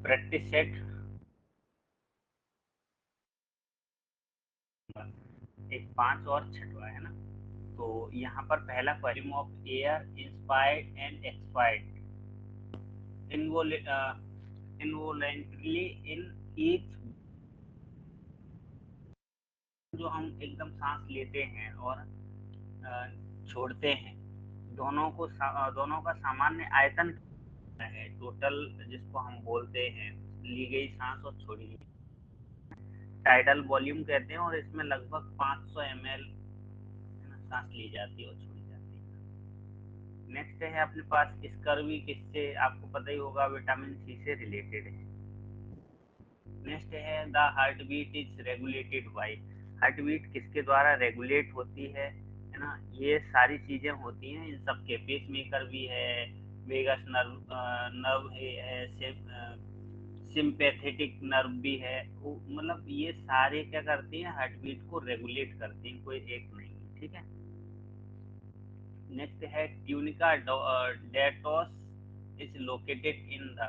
Practice set एक 5 और छठवा है ना। तो यहाँ पर पहला volume of air inspired and expired involuntarily in each, जो हम एकदम सांस लेते हैं और छोड़ते हैं, दोनों का सामान्य आयतन है टोटल, जिसको हम बोलते हैं ली गई सांस और छोड़ी गई, टाइडल वॉल्यूम कहते हैं। और इसमें लगभग 500 ml सांस ली जाती है और छोड़ी जाती है। नेक्स्ट है अपने पास स्कर्वी, किससे आपको पता ही होगा, विटामिन सी से रिलेटेड है। नेक्स्ट है the heart beat is regulated by, heart beat किसके द्वारा रेगुलेट होती है ना। ये सारी चीजें होती हैं इन सब के, पेस मेकर भी है, वेगस नर्व नर्व है, सिंपैथेटिक नर्व भी है। मतलब ये सारे क्या करती हैं, हार्ट बीट को रेगुलेट करती हैं, कोई एक नहीं, ठीक है। नेक्स्ट है tunica dartos is located in the,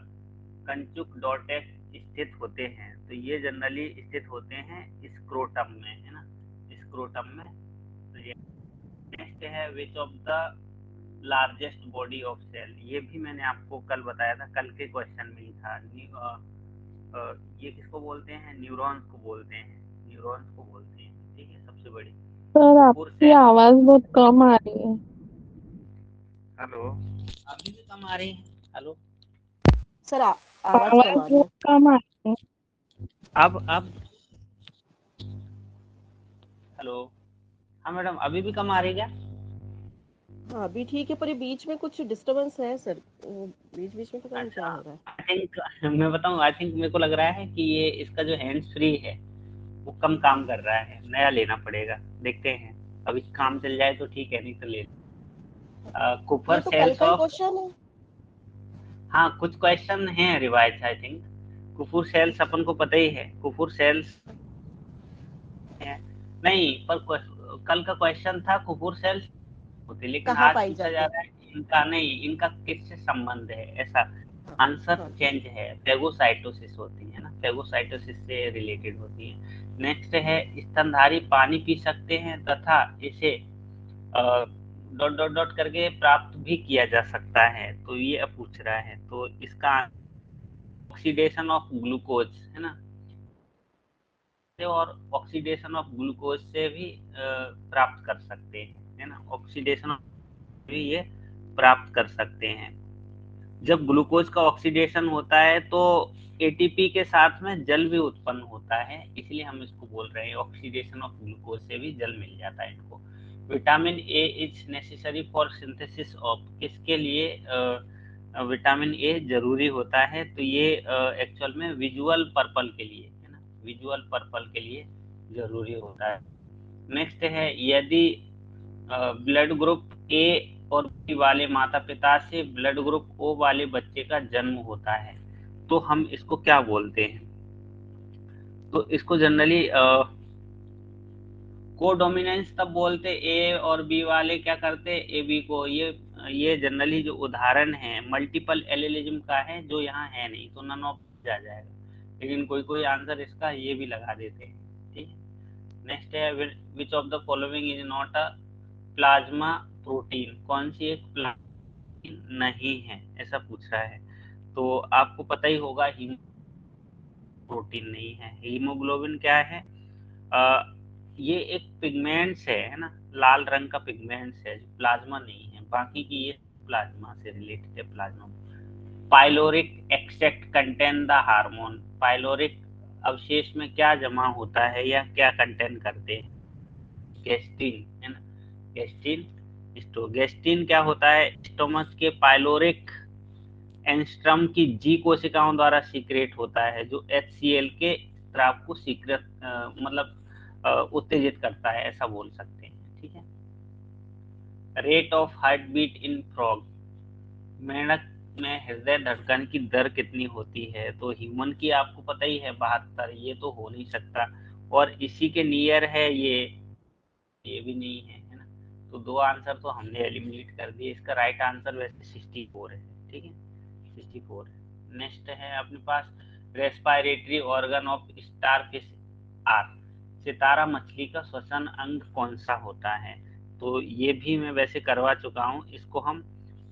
कंचुक डॉटेक्स स्थित होते हैं, तो ये जनरली स्थित होते हैं स्क्रोटम में, है ना, स्क्रोटम में। तो ये नेक्स्ट है which of the largest body of cell, ये भी मैंने आपको कल बताया था, कल के क्वेश्चन में ही था। ये किसको बोलते हैं, न्यूरॉन्स को बोलते हैं, न्यूरॉन्स को बोलते हैं, ठीक है, सबसे बड़ी। सर कुफुर आपकी सेल, आवाज बहुत कम आ रही है। हेलो, अभी भी कम आ रही है, हेलो, सर आवाज आवाज कम आ रही बहुत है। कम आ रही है। अब हेलो, हाँ मैडम, अभी भी कम आ रही है क्या? हाँ अभी ठीक है, पर ये बीच में कुछ डिस्टरबेंस है सर, बीच बीच में पता नहीं क्या अच्छा, हो रहा है। आई थिंक मैं बताऊं, आई थिंक मेरे को लग रहा है कि ये इसका जो हैंड्स फ्री है वो कम काम कर रहा है, नया लेना पड़ेगा, देखते हैं, अभी काम चल जाए तो ठीक है, नहीं तो ले। ये कुफर तो कल सेल्स का ही ऑफ, क्वेश्चन है। हाँ कुछ क्वेश्चन हैं रिवाइज, आई थिंक। कुफुर सेल्स अच्छा अपन को पता ही है, कुफुर सेल्स है, नहीं पर कल का क्वेश्चन था कुफुर सेल्स होते, लेकिन कहाँ आज पाई पूछा जा जाते हैं। रहा है इनका नहीं, इनका किससे संबंध है, ऐसा हाँ आंसर हाँ चेंज है, फेगोसाइटोसिस होती है ना, फेगोसाइटोसिस से रिलेटेड होती है। नेक्स्ट है स्तनधारी पानी पी सकते हैं तथा इसे डॉट डॉट डॉट करके प्राप्त भी किया जा सकता है, तो ये अब पूछ रहा है, तो इसका ऑक्सीडेशन ऑफ ग्लूकोज, है ना, और ऑक्सीडेशन ऑफ ग्लूकोज से भी प्राप्त कर सकते हैं, है ना, ऑक्सीडेशन भी ये प्राप्त कर सकते हैं। जब ग्लूकोज का ऑक्सीडेशन होता है तो एटीपी के साथ में जल भी उत्पन्न होता है, इसलिए हम इसको बोल रहे हैं ऑक्सीडेशन ऑफ ग्लूकोज से भी जल मिल जाता है इनको। Vitamin A is necessary for synthesis of, किसके लिए विटामिन ए जरूरी होता है, तो ये एक्चुअल में विजुअल पर्पल के लिए, है ना, विजुअल पर्पल के लिए जरूरी होता है। नेक्स्ट है यदि ब्लड ग्रुप ए और बी वाले माता पिता से ब्लड ग्रुप ओ वाले बच्चे का जन्म होता है, तो हम इसको क्या बोलते हैं, तो इसको जनरली कोडोमिनेंस तब बोलते, ए और बी वाले क्या करते, ए बी को, ये जनरली जो उदाहरण है मल्टीपल एलिलिज्म का है, जो यहाँ है नहीं, तो नन ऑफ आ जाएगा, लेकिन कोई कोई आंसर इसका ये भी लगा देते हैं, ठीक है। नेक्स्ट है which of the following is not a plasma protein, कौन सी एक प्लाज्मा नहीं है, ऐसा पूछ रहा है। तो आपको पता ही होगा प्रोटीन नहीं है, हीमोग्लोबिन क्या है, ये एक पिगमेंट्स है ना, लाल रंग का पिगमेंट्स है, प्लाज्मा नहीं है, बाकी की ये प्लाज्मा से रिलेटेड है, plasma. Pyloric extract contain the hormone, pyloric अवशेष में क्या जमा होता है या क्या कंटेन करते हैं, गेस्टिन, है ना, गेस्टिन। गेस्टिन क्या होता है, स्टोमक के पाइलोरिक एंस्ट्रम की जी कोशिकाओं द्वारा सीक्रेट होता है, जो HCl के स्राव को सीक्रेट मतलब उत्तेजित करता है, ऐसा बोल सकते हैं, ठीक है। Rate of heart beat in frog, मेंढक में हृदय धड़कन की दर कितनी होती है, तो ह्यूमन की आपको पता ही है 72, ये तो हो नहीं सकता, और इसी के नियर है ये भी नहीं है, है ना, तो दो आंसर तो हमने एलिमिनेट कर दिए, इसका राइट आंसर वैसे 64 है, ठीक है, 64 है। नेक्स्ट है अपने पास respiratory organ of starfish are, सितारा मछली का श्वसन अंग कौन सा होता है? तो ये भी मैं वैसे करवा चुका हूँ, इसको हम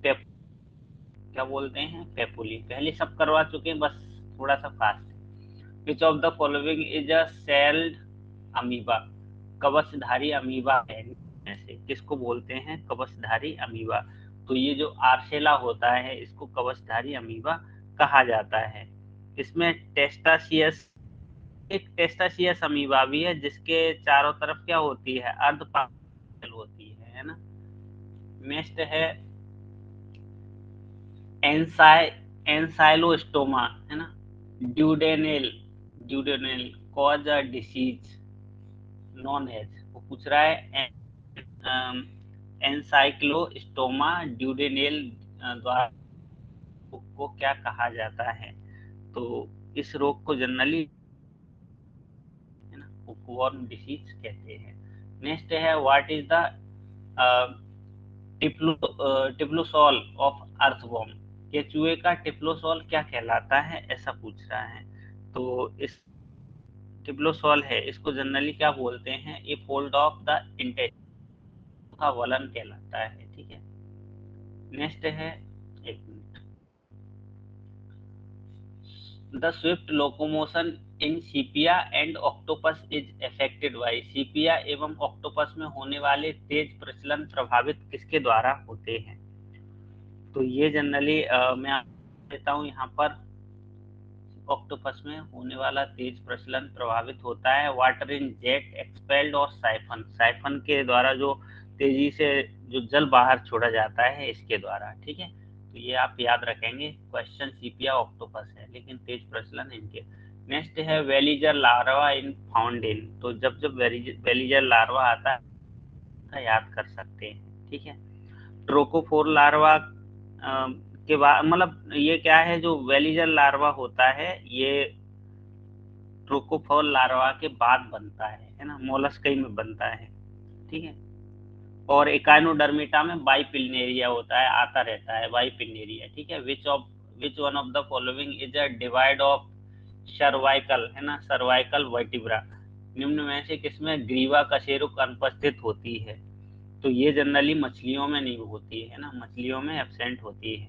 क्या बोलते हैं, पेपुली, पहले सब करवा चुके हैं, बस थोड़ा सा fast. Which of the following is a sailed amoeba, कवचधारी अमीबा है ऐसे, किसको बोलते हैं कवचधारी अमीबा? तो ये जो आर्सेला होता है इसको कवचधारी अमीबा कहा जाता है। इसमें टेस्टासियस, एक टेस्टासियस अमीबा भी है जिसके चारों तरफ क्या होती है, अर्धपाल होती है ना। नेक्स्ट है एंसाइ एंसाइलोस्टोमा, है ना। Duodenale, duodenale cause a disease known as, वो पूछ रहा है एनसाइक्लोस्टोमा ड्यूडेनेल द्वारा को क्या कहा जाता है? तो इस रोग को जनरली है ना हुकवर्म डिसीज कहते हैं। नेक्स्ट है what is the typhlosole of earthworm, केचुए का टिप्लोसॉल क्या कहलाता है, ऐसा पूछ रहा है। तो इस टिप्लोसॉल है इसको जनरली क्या बोलते हैं, a fold of the intestine का वलन कहलाता है, ठीक है। नेक्स्ट है, एक minute, the swift locomotion in sepia and octopus is affected by, sepia एवं ऑक्टोपस में होने वाले तेज प्रचलन प्रभावित किसके द्वारा होते हैं? तो ये जनरली मैं आपको देता हूँ यहाँ पर, ऑक्टोपस में होने वाला तेज प्रचलन प्रभावित होता है वाटर इन जेट एक्सपेल्ड और साइफन, साइफन के द्वारा जो तेजी से जो जल बाहर छोड़ा जाता है इसके द्वारा, ठीक है। तो ये आप याद रखेंगे, क्वेश्चन सीपिया ऑक्टोपस है लेकिन तेज प्रचलन इनके। नेक्स्ट है veliger larva in found in, तो जब जब वेलिजर लार्वा आता है याद कर सकते हैं, ठीक है। ट्रोकोफोर लार्वा के बाद, मतलब ये क्या है, जो वेलिजर लार्वा होता है ये ट्रोकोफोर लार्वा के बाद बनता है ना, मोलस्कई में बनता है, ठीक है। और एकाइनोडर्मिटा में बाइपिलनेरिया होता है, आता रहता है बाइपिलनेरिया, ठीक है। Which one of the following is a divide of cervical, है ना, सर्वाइकल वर्टिब्रा, निम्न में से किसमें ग्रीवा कशेरुक अनुपस्थित होती है? तो ये जनरली मछलियों में नहीं होती है ना, मछलियों में एब्सेंट होती है।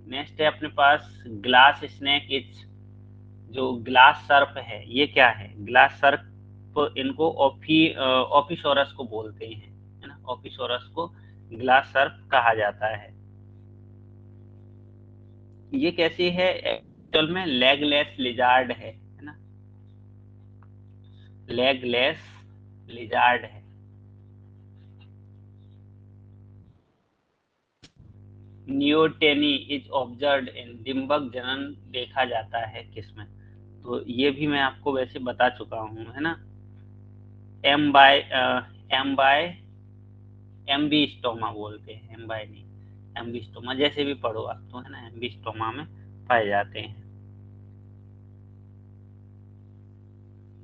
नेक्स्ट है अपने पास ग्लास स्नेक इच, जो ग्लास सर्प है ये क्या है, ग्लास सर्प, तो इनको ओफिसोरस को बोलते हैं, है ना, ओफिसोरस को ग्लास सर्प कहा जाता है। ये कैसी है, एक्चुअल में लेगलेस लिजार्ड है ना, लेगलेस लिजार्ड है। नियोटेनी इज ऑब्जर्व्ड इन, डिम्बक जनन देखा जाता है किसमें? तो ये भी मैं आपको वैसे बता चुका हूँ, है ना, एम बाय एम्बिस्टोमा बोलते हैं, एम्बाई नहीं, एम्बिस्टोमा जैसे भी पढ़ो आप, तो है ना, एम्बिस्टोमा में पाए जाते हैं।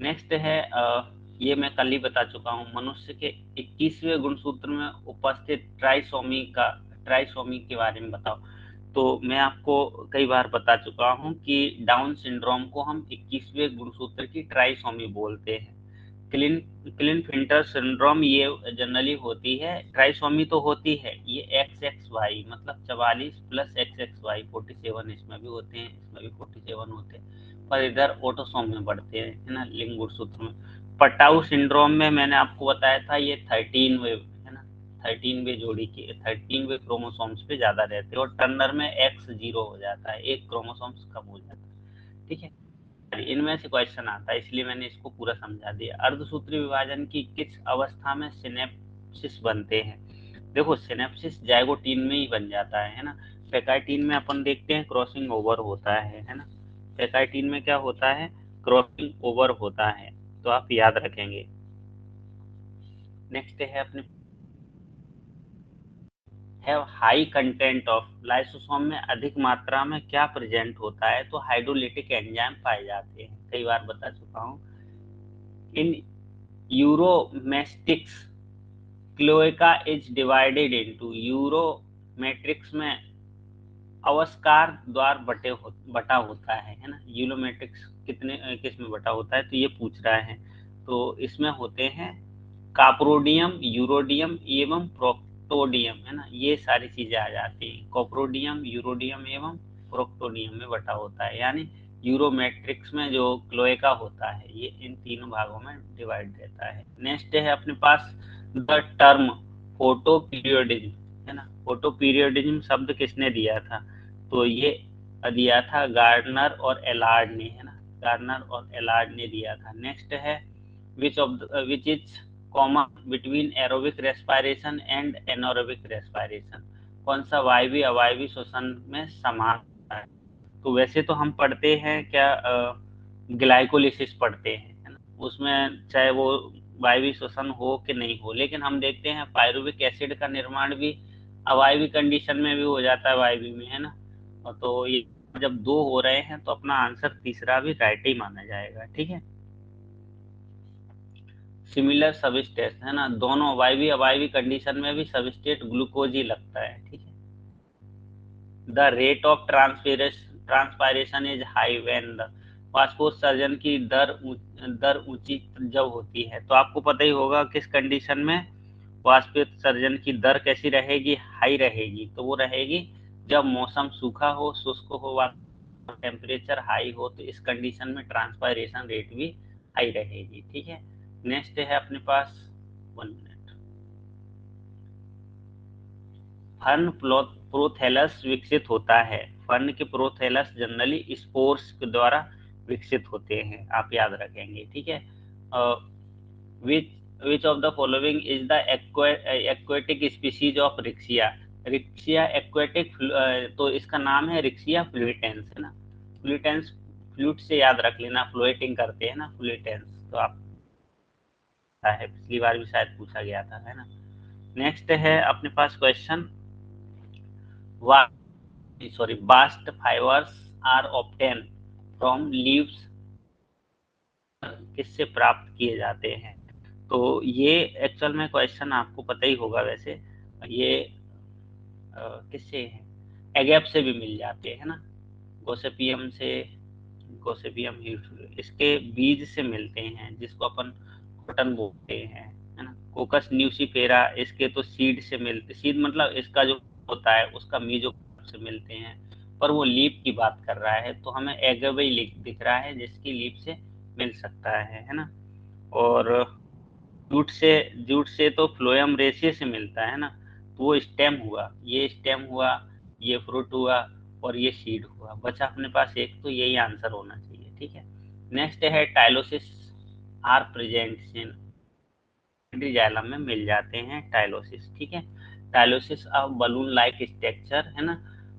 नेक्स्ट है ये मैं कल ही बता चुका हूँ, मनुष्य के 21वें गुणसूत्र में उपस्थित ट्राइसोमी के बारे में बताओ। तो मैं आपको कई बार बता चुका हूँ कि डाउन सिंड्रोम को हम 21वें गुणसूत्र की ट्राइसोमी बोलते हैं। क्लिनफिल्टर सिंड्रोम ये जनरली होती है, ट्राइसोमी तो होती है, ये XXY मतलब 44 प्लस XXY 47, इसमें भी होते हैं, इसमें भी 47 होते हैं, पर इधर ऑटोसोम में बढ़ते हैं, है ना, लिंग गुणसूत्र में। पटाऊ सिंड्रोम में मैंने आपको बताया था ये 13वे, है ना, 13वे जोड़ी की 13वे क्रोमोसोम्स पे ज्यादा रहते हैं, और टर्नर में X 0 हो जाता है, एक क्रोमोसोम्स कम हो जाता है, ठीक है। इनमें से क्वेश्चन आता है इसलिए मैंने इसको पूरा समझा दिया। अर्धसूत्री विभाजन की किस अवस्था में सिनेप्सिस बनते हैं? देखो सिनेप्सिस जाइगोटीन में ही बन जाता है ना, पैकाइटीन में अपन देखते हैं क्रॉसिंग ओवर होता है ना, पैकाइटीन में क्या होता है, क्रॉसिंग ओवर होता है, तो आप याद रखेंगे। नेक्स्ट है अपने have high content of, lysosome में अधिक मात्रा में क्या प्रेजेंट होता है? तो हाइड्रोलिटिक एंजाइम पाए जाते हैं, कई बार बता चुका हूँ। इन यूरोमेस्टिक्स क्लोएका इज डिवाइडेड इनटू, यूरोमेट्रिक्स में अवस्कार द्वार बटा होता है ना। यूलोमेट्रिक्स कितने किस में बटा होता है, तो ये पूछ रहा है। तो इसमें होते हैं काप्रोडियम, यूरोडियम एवं प्रोक्टोडियम, है ना, ये सारी चीजें आ जाती हैं। कॉप्रोडियम, यूरोडियम एवं प्रोक्टोडियम में बटा होता है, यानी यूरोमेट्रिक्स में जो क्लोएका होता है ये इन तीनों भागों में डिवाइड रहता है। नेक्स्ट है अपने पास द टर्म फोटो पीरियोडिज्म, है ना। फोटो पीरियोडिज्म शब्द किसने दिया था, तो ये दिया था गार्डनर और एलार्ड ने, है ना, गार्डनर और एलार्ड ने दिया था। नेक्स्ट है which is common between aerobic respiration and anaerobic respiration, कौन सा वायवीय अवायवीय श्वसन में समान होता है। तो वैसे तो हम पढ़ते हैं क्या, ग्लाइकोलिसिस पढ़ते हैं, है ना, उसमें चाहे वो वायवीय श्वसन हो कि नहीं हो, लेकिन हम देखते हैं पायरुविक एसिड का निर्माण भी अवायवीय कंडीशन में भी हो जाता है, वायवीय में, है ना। तो ये जब दो हो रहे हैं तो अपना आंसर तीसरा भी राइट ही माना जाएगा, ठीक है। सिमिलर सबस्टेट, है ना, दोनों वायवीय अवायवीय कंडीशन में भी सबस्टेट ग्लूकोज ही लगता है, ठीक है। The rate of transpiration is high when the वाष्पोत्सर्जन की दर ऊंची जब होती है, तो आपको पता ही होगा किस कंडीशन में वाष्पोत्सर्जन की दर कैसी रहेगी, हाई रहेगी। तो वो रहेगी जब मौसम सूखा हो, शुष्क हो, टेम्परेचर हाई हो, तो इस कंडीशन में ट्रांसपायरेशन रेट भी हाई रहेगी, ठीक है। नेक्स्ट है अपने पास 1 मिनट, फर्न प्रोथैलस विकसित होता है। फर्न के प्रोथैलस जनरली स्पोर्स के द्वारा विकसित होते हैं, आप याद रखेंगे, ठीक है। Which of the following is the aquatic species of Riccia, Riccia aquatic, तो इसका नाम है रिक्सिया फ्लूइटेंस, है ना। फ्लूइटेंस फ्लूट से याद रख लेना, फ्लोटिंग करते हैं ना, फ्लूइटेंस, तो आप है, पिछली बार भी शायद पूछा गया था, है ना। नेक्स्ट है अपने पास question, bast fibres are obtain from leaves, किससे प्राप्त किए जाते हैं। तो ये एक्चुअल में क्वेश्चन आपको पता ही होगा वैसे, ये किससे है, एगेप से भी मिल जाते हैं ना, गोसेपियम से, गोसेपियम इसके बीज से मिलते हैं, जिसको अपन कॉटन बोलते हैं, है ना। कोकस न्यूसीफेरा, इसके तो सीड से मिलते, सीड मतलब इसका जो होता है उसका मीजो से मिलते हैं, पर वो लीफ की बात कर रहा है, तो हमें एगेब ही दिख रहा है जिसकी लीफ से मिल सकता है ना। और जूट से तो फ्लोएम रेसिए से मिलता है ना, तो वो स्टेम हुआ, ये स्टेम हुआ, ये फ्रूट हुआ, और ये सीड हुआ, बचा अपने पास एक, तो यही आंसर होना चाहिए, ठीक है। नेक्स्ट है tylosis are present in, xylem में मिल जाते हैं टाइलोसिस, ठीक है। Tylosis of balloon like structure, है ना,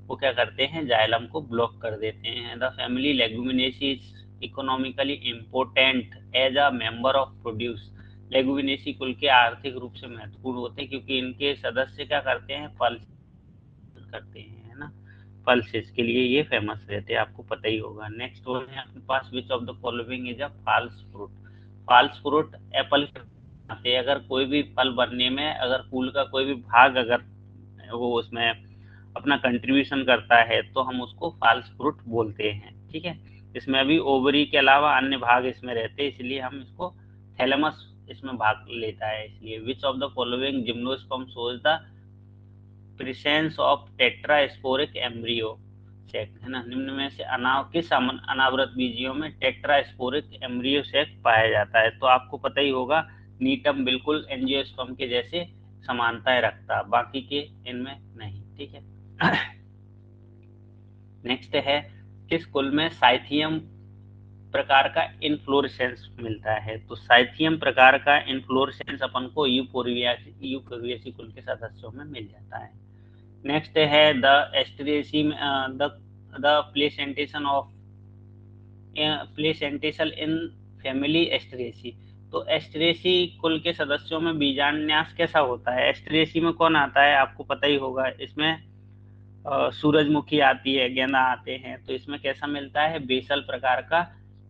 वो क्या करते हैं, जाइलम को ब्लॉक कर देते हैं। The family leguminosae is economically important as a member of produce, leguminosae कुल के आर्थिक रूप से महत्वपूर्ण होते हैं क्योंकि इनके सदस्य क्या करते हैं, फल करते हैं, है ना, पल्सेस के लिए ये फेमस रहते हैं, आपको पता ही होगा। नेक्स्ट वन है अपने पास, which of the following is a false fruit, false fruit apple आते हैं, अगर कोई भी फल बनने में अगर फूल का कोई भी भाग अगर वो उसमें अपना कंट्रीब्यूशन करता है तो हम उसको फॉल्स फ्रूट बोलते हैं, ठीक है। इसमें अभी ओवरी के अलावा अन्य भाग इसमें रहते हैं, इसलिए हम इसको थैलेमस इसमें भाग लेता है, इसलिए विच of the following gymnosperm shows the presence of tetrasporic embryo sac, है ना, निम्न में से किस अनावृत बीजियों में टेट्रास्पोरिक एम्ब्रियो सेक पाया जाता है, तो आपको पता ही होगा नीटम बिल्कुल एंजियोस्पर्म के जैसे समानताएं रखता, बाकी के इनमें नहीं, ठीक है। नेक्स्ट है किस कुल में साइथियम प्रकार का इनफ्लोरेसेंस मिलता है, तो साइथियम प्रकार का इनफ्लोरेसेंस अपन को यूफोर्बिएसी कुल के सदस्यों में मिल जाता है। नेक्स्ट है the asteraceae, the placentation of placentation in family asteraceae, तो एस्ट्रिएसी कुल के सदस्यों में बीजान्यास कैसा होता है, एस्ट्रिएसी में कौन आता है, आपको पता ही होगा, इसमें सूरजमुखी आती है, गेंदा आते हैं, तो इसमें कैसा मिलता है, बेसल प्रकार का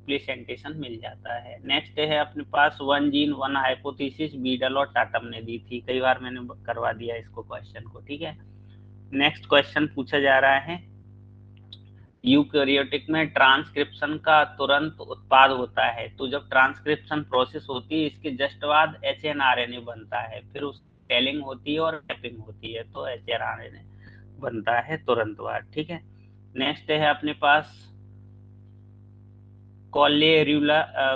प्लेसेंटेशन मिल जाता है। नेक्स्ट है अपने पास one gene one hypothesis, Beadle और टाटम ने दी थी, कई बार मैंने करवा दिया इसको क्वेश्चन को, ठीक है। नेक्स्ट क्वेश्चन पूछा जा रहा है, यूकैरियोटिक में ट्रांसक्रिप्शन का तुरंत उत्पाद होता है, तो जब ट्रांसक्रिप्शन प्रोसेस होती है इसके जस्ट बाद एचएनआरएनए बनता है, फिर उस टेलिंग होती है और मैपिंग होती है, तो एचएनआरएनए बनता है तुरंत बाद। ठीक है, नेक्स्ट है अपने पास कॉलरेयुलार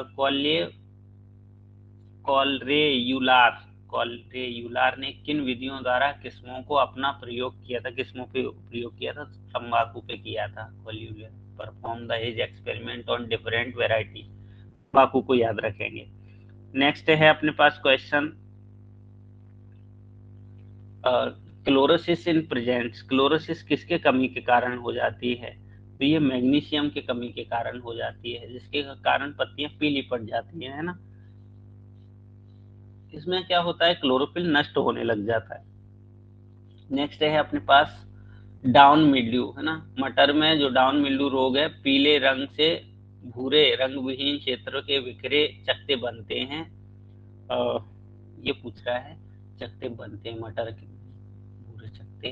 ने किन विधियों द्वारा किस्मों को अपना प्रयोग किया था, किस्मों पे प्रयोग किया था, तंबाकू पे किया था। कॉलरेयुलर perform the his experiment on different variety, तंबाकू को याद रखेंगे। नेक्स्ट है अपने पास question chlorosis in presence, chlorosis किसके कमी के कारण हो जाती है, तो ये मैग्नीशियम की कमी के कारण हो जाती है, जिसके कारण पत्तियां पीली पड़ जाती है ना। इसमें क्या होता है, क्लोरोफिल नष्ट होने लग जाता है। नेक्स्ट है अपने पास डाउन मिल्ड्यू, है ना। मटर में जो डाउन मिल्ड्यू रोग है, पीले रंग से भूरे रंग विहीन क्षेत्र के बिखरे चकते बनते हैं। ये पूछ रहा है, चकते बनते हैं मटर के भूरे चकते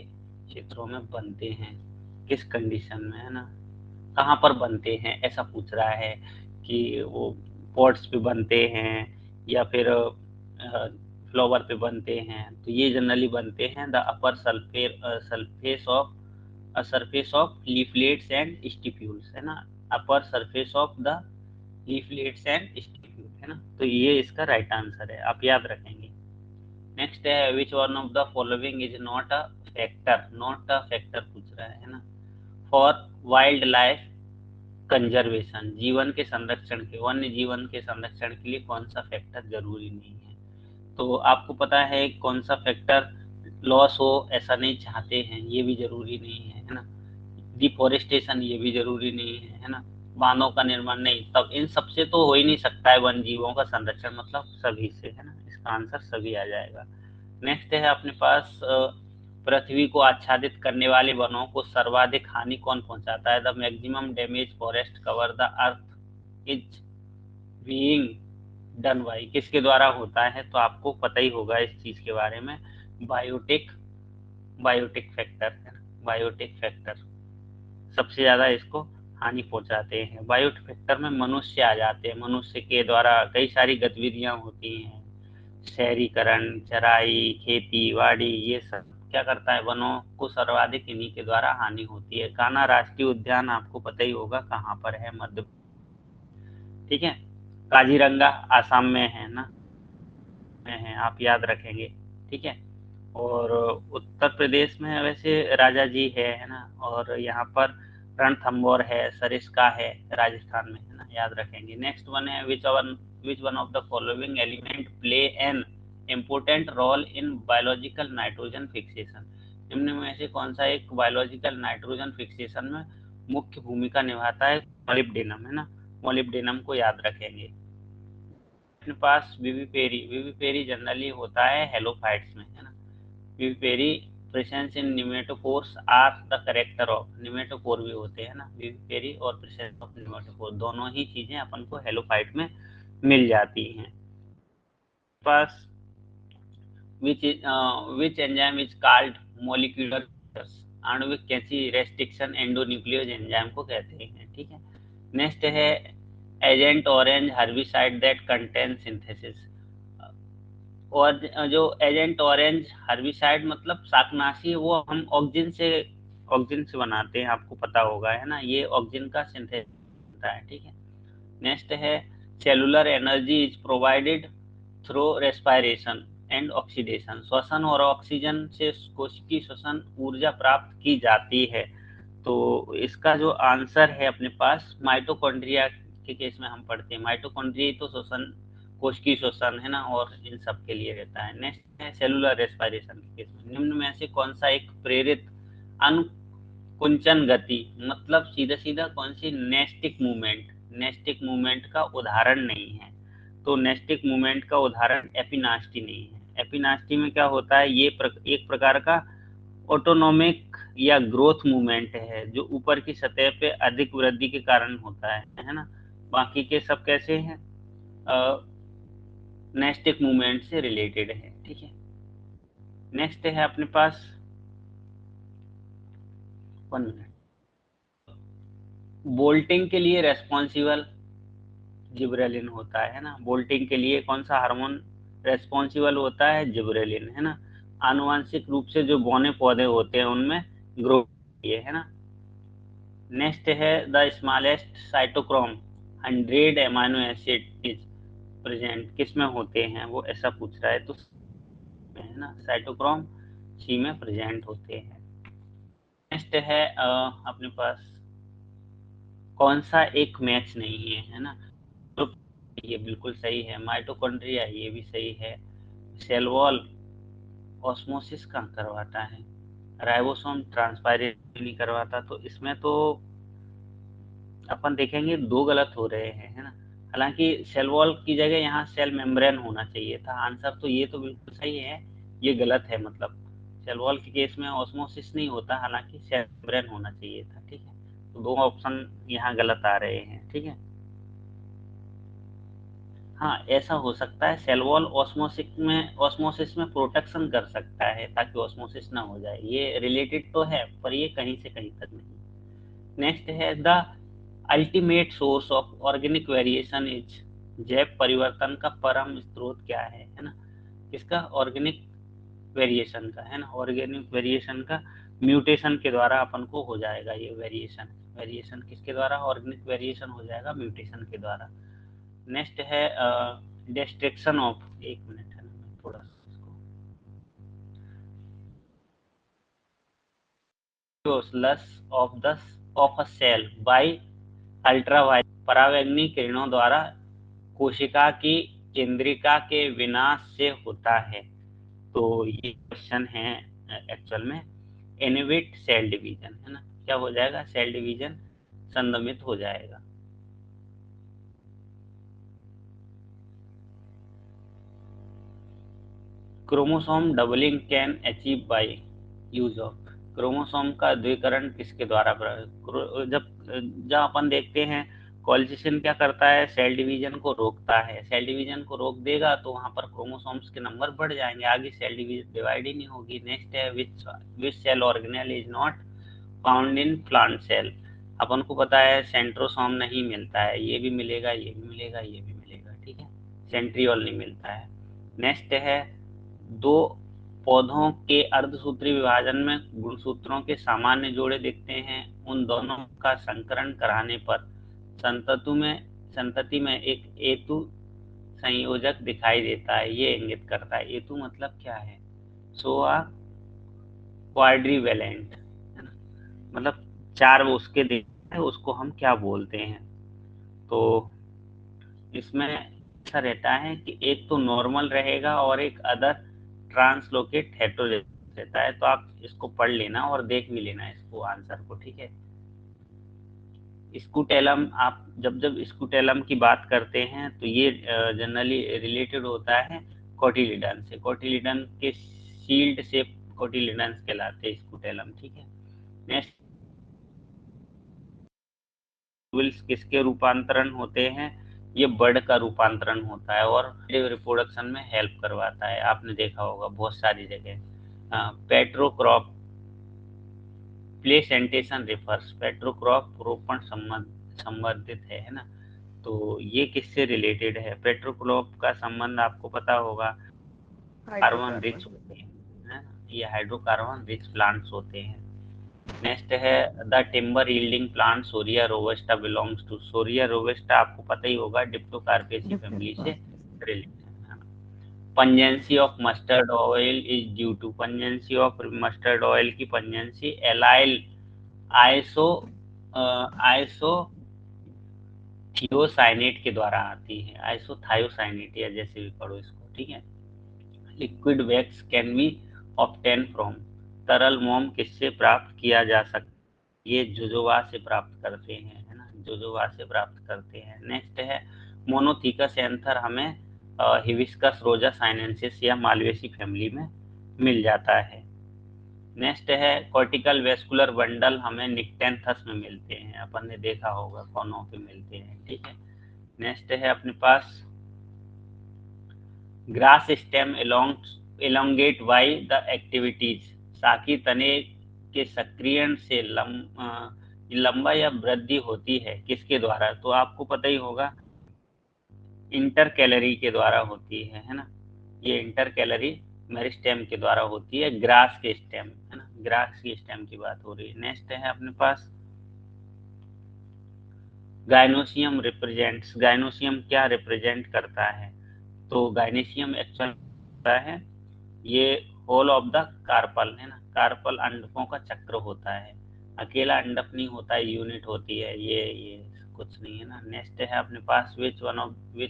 क्षेत्रों में बनते हैं, किस कंडीशन में, है ना, कहाँ पर बनते हैं, ऐसा पूछ रहा है कि वो पॉट्स पे बनते हैं या फिर फ्लावर पे बनते हैं। तो ये जनरली बनते हैं the upper surface of leaflets and stipules, है ना, upper surface of the leaflets and stipule, है ना। तो ये इसका राइट आंसर है, आप याद रखेंगे। नेक्स्ट है which one of the following is not a factor, not a factor पूछ रहा है ना, फॉर वाइल्ड लाइफ कंजर्वेशन, जीवन के संरक्षण के, वन्य जीवन के संरक्षण के लिए कौन सा फैक्टर जरूरी नहीं है। तो आपको पता है कौन सा फैक्टर लॉस हो ऐसा नहीं चाहते हैं, ये भी जरूरी नहीं है ना। डिफोरेस्टेशन ये भी जरूरी नहीं है ना। बांधों का निर्माण नहीं, तब इन सबसे तो हो ही नहीं सकता है वन जीवों का संरक्षण, मतलब सभी से, है ना, इसका आंसर सभी आ जाएगा। नेक्स्ट है अपने पास पृथ्वी को आच्छादित करने वाले वनों को सर्वाधिक हानि कौन पहुंचाता है, the maximum damage forest cover the earth is being done by, किसके द्वारा होता है, तो आपको पता ही होगा इस चीज के बारे में, बायोटिक बायोटिक फैक्टर है ना, बायोटिक फैक्टर सबसे ज्यादा इसको हानि पहुंचाते हैं। बायोटिक फैक्टर में मनुष्य आ जाते हैं, मनुष्य के द्वारा कई सारी गतिविधियां होती हैं, शहरीकरण, चराई, खेती बाड़ी, ये सब क्या करता है, वनों को सर्वाधिक इन्हीं के द्वारा हानि होती है। कान्हा राष्ट्रीय उद्यान आपको पता ही होगा कहाँ पर है, मध्य, ठीक है। काजीरंगा आसाम में है ना, में है, आप याद रखेंगे, ठीक है। और उत्तर प्रदेश में वैसे राजा जी है ना, और यहाँ पर रणथंबोर है, सरिस्का है राजस्थान में, है ना, याद रखेंगे। नेक्स्ट वन है which one of the following element play an important role in biological nitrogen fixation, निम्न में से कौन सा एक बायोलॉजिकल नाइट्रोजन फिक्सेशन में मुख्य भूमिका निभाता है, मोलिब्डेनम, है ना, मोलिब्डेनम को याद रखेंगे। अपने पास विविपेरी जनरली होता है हेलोफाइट्स में, है ना। Vivipary presence in pneumatophores are the character of, pneumatophore भी होते हैं ना विविपेरी, और प्रेजेंस ऑफ निमेटोफोर, दोनों ही चीजें अपन को हेलोफाइट में मिल जाती हैं। पास which enzyme is called molecular आणविक कैंची रेस्ट्रिक्शन एंडोन्यूक्लियोज एंजाइम को कहते हैं, ठीक है। नेक्स्ट है agent orange herbicide that contain synthesis, और जो एजेंट ऑरेंज हर्बिसाइड मतलब शाकनाशी है, वो हम ऑक्सिन से बनाते हैं, आपको पता होगा, है ना, ये ऑक्सिन का सिंथेसिस होता है, ठीक है। नेक्स्ट है cellular energy is provided through respiration and oxidation, श्वसन और ऑक्सीजन से कोशिकीय श्वसन ऊर्जा प्राप्त की जाती है। तो इसका जो आंसर है अपने पास माइटोकॉन्ड्रिया के केस में हम पढ़ते हैं, माइटोकॉन्ड्रिया तो श्वसन, कोशिकीय श्वसन, है ना, और इन सब के लिए रहता है। नेक्स्ट है सेलुलर रेस्पायरेशन के केस में निम्न में से कौन सा एक प्रेरित अनुकुंचन गति, मतलब सीधा सीधा कौन सी नेस्टिक मूवमेंट, नेस्टिक मूवमेंट का उदाहरण नहीं है, तो नेस्टिक मूवमेंट का उदाहरण एपिनास्टी नहीं है। एपिनास्टी में क्या होता है, ये एक प्रकार का ऑटोनोमिक या ग्रोथ मूवमेंट है, जो ऊपर की सतह पे अधिक वृद्धि के कारण होता है ना। बाकी के सब कैसे हैं, नेस्टिक मूवमेंट से रिलेटेड है, ठीक है। नेक्स्ट है अपने पास 1 मिनट, बोल्टिंग के लिए रेस्पॉन्सिबल जिब्रेलिन होता है ना। बोल्टिंग के लिए कौन सा हार्मोन रेस्पॉन्सिबल होता है? जिब्रेलिन, है ना। आनुवांशिक रूप से जो बौने पौधे होते हैं उनमें ग्रो ये है ना। नेक्स्ट है the smallest cytochrome 100 amino acid is present, किस में होते हैं वो, ऐसा पूछ रहा है। तो है ना, साइटोक्रोम सी में प्रेजेंट होते हैं। नेक्स्ट है अपने पास कौन सा एक मैच नहीं है ना। तो ये बिल्कुल सही है। माइटोकॉन्ड्रिया ये भी सही है। सेल वॉल ऑस्मोसिस कहाँ करवाता है? राइबोसोम ट्रांसपायरेशन नहीं करवाता। तो इसमें तो अपन देखेंगे दो गलत हो रहे हैं, है ना। हालांकि सेल वॉल की जगह यहाँ सेल मेम्ब्रेन होना चाहिए था आंसर। तो ये तो बिल्कुल सही है, ये गलत है। मतलब सेल वॉल के केस में ऑस्मोसिस नहीं होता, हालांकि सेल मेम्ब्रेन होना चाहिए था। ठीक है, तो दो ऑप्शन यहाँ गलत आ रहे हैं। ठीक है, हाँ ऐसा हो सकता है। सेल वॉल ऑस्मोसिस में प्रोटेक्शन कर सकता है ताकि ऑस्मोसिस ना हो जाए। ये रिलेटेड तो है पर ये कहीं से कहीं तक नहीं। नेक्स्ट है the ultimate source of organic variation is, जैव परिवर्तन का परम स्रोत क्या है ना। किसका? ऑर्गेनिक वेरिएशन का, है ना। ऑर्गेनिक वेरिएशन का म्यूटेशन के द्वारा अपन को हो जाएगा ये वेरिएशन। वेरिएशन किसके द्वारा? ऑर्गेनिक वेरिएशन हो जाएगा म्यूटेशन के द्वारा। नेक्स्ट है डिस्ट्रक्शन ऑफ, एक मिनट है ना, मैं थोड़ा loss of the of a cell by ultraviolet परावैंगनी किरणों द्वारा कोशिका की केंद्रिका के विनाश से होता है। तो ये क्वेश्चन है एक्चुअल में इनहिबिट सेल डिवीजन, है ना। क्या हो जाएगा? सेल डिवीजन संदमित हो जाएगा। Chromosome doubling can achieve by use of, chromosome का द्विकरण किसके द्वारा? जब जब अपन देखते हैं कॉलिजिशन क्या करता है? सेल डिवीजन को रोकता है। सेल डिवीजन को रोक देगा तो वहां पर क्रोमोसोम्स के नंबर बढ़ जाएंगे, आगे सेल डिवीजन डिवाइड ही नहीं होगी। नेक्स्ट है which cell organelle is not found in plant cell. अपन को पता है सेंट्रोसोम नहीं मिलता है, ये भी मिलेगा, ये भी मिलेगा, ये भी मिलेगा। ठीक है, सेंट्रियोल नहीं मिलता है। नेक्स्ट है दो पौधों के अर्धसूत्री विभाजन में गुणसूत्रों के सामान्य जोड़े दिखते हैं, उन दोनों का संकरण कराने पर संतति में एक एतु संयोजक दिखाई देता है। ये इंगित करता है, एतु मतलब क्या है? सोआ क्वाड्रीवेलेंट, है ना। मतलब चार वो उसके देते हैं, उसको हम क्या बोलते हैं? तो इसमें ऐसा रहता है कि एक तो नॉर्मल रहेगा और एक अदर ट्रांसलोकेट हेटेरोजेनस रहता है। तो आप इसको पढ़ लेना और देख भी लेना इसको आंसर को। ठीक है, स्कूटेलम, आप जब जब स्कूटेलम की बात करते हैं तो ये जनरली रिलेटेड होता है कोटिलिडन से। कोटिलिडन के शील्ड से कोटिलिडन कहलाते हैं स्कूटेलम। ठीक है, नेक्स्ट किसके रूपांतरण होते हैं? ये बर्ड का रूपांतरण होता है और रिप्रोडक्शन में हेल्प करवाता है। आपने देखा होगा बहुत सारी जगह। पेट्रोक्रॉप प्लेसेंटेशन रिफर्स, पेट्रोक्रॉप रोपण संबंधित है ना। तो ये किससे रिलेटेड है? पेट्रोक्रॉप का संबंध आपको पता होगा, कार्बन रिच हाइड्रोकार्बन। होते हैं, है ना। ये हाइड्रोकार्बन रिच प्लांट्स होते हैं। नेक्स्ट है the timber yielding plant Shorea robusta belongs to, Shorea robusta आपको पता ही होगा डिप्टोकार्पेसी फैमिली से रिलेटेड है। Pungency of mustard oil is due to, pungency of mustard oil की pungency allyl iso iso thiocyanate के द्वारा आती है। आइसोथायोसाइनेट या जैसे भी पढ़ो इसको। ठीक है, liquid wax can be obtain from, तरल मोम किससे प्राप्त किया जा सकता है? ये जोजोवा से प्राप्त करते हैं, है ना, जोजोवा से प्राप्त करते हैं। नेक्स्ट है मोनोथीकस एंथर हमें हिबिस्कस रोजा साइनेंसिस या मालवेसी फैमिली में मिल जाता है। नेक्स्ट है कॉर्टिकल वेस्कुलर बंडल हमें निक्टेंथस में मिलते हैं, अपन ने देखा होगा कौनों पे मिलते हैं। ठीक है, नेक्स्ट है अपने पास grass stem elongate by the activities, साकी तने के सक्रियण से लंबा या वृद्धि होती है किसके द्वारा, तो आपको पता ही होगा इंटर कैलरी के द्वारा होती है ना। ये इंटर कैलरी मेरिस्टेम के द्वारा होती है, ग्रास के स्टेम, है ना, ग्रास के स्टेम की बात हो रही है। नेक्स्ट है अपने पास गाइनोसियम रिप्रेजेंट्स। गाइनोसियम क्या रिप्रेजेंट करता है, तो गाइनोसियम एक्चुअल होता है ये होल ऑफ द कार्पल, है ना, कार्पल अंडकों का चक्र होता है, अकेला अंडक नहीं होता है, यूनिट होती है ये कुछ नहीं है ना। नेक्स्ट है अपने पास which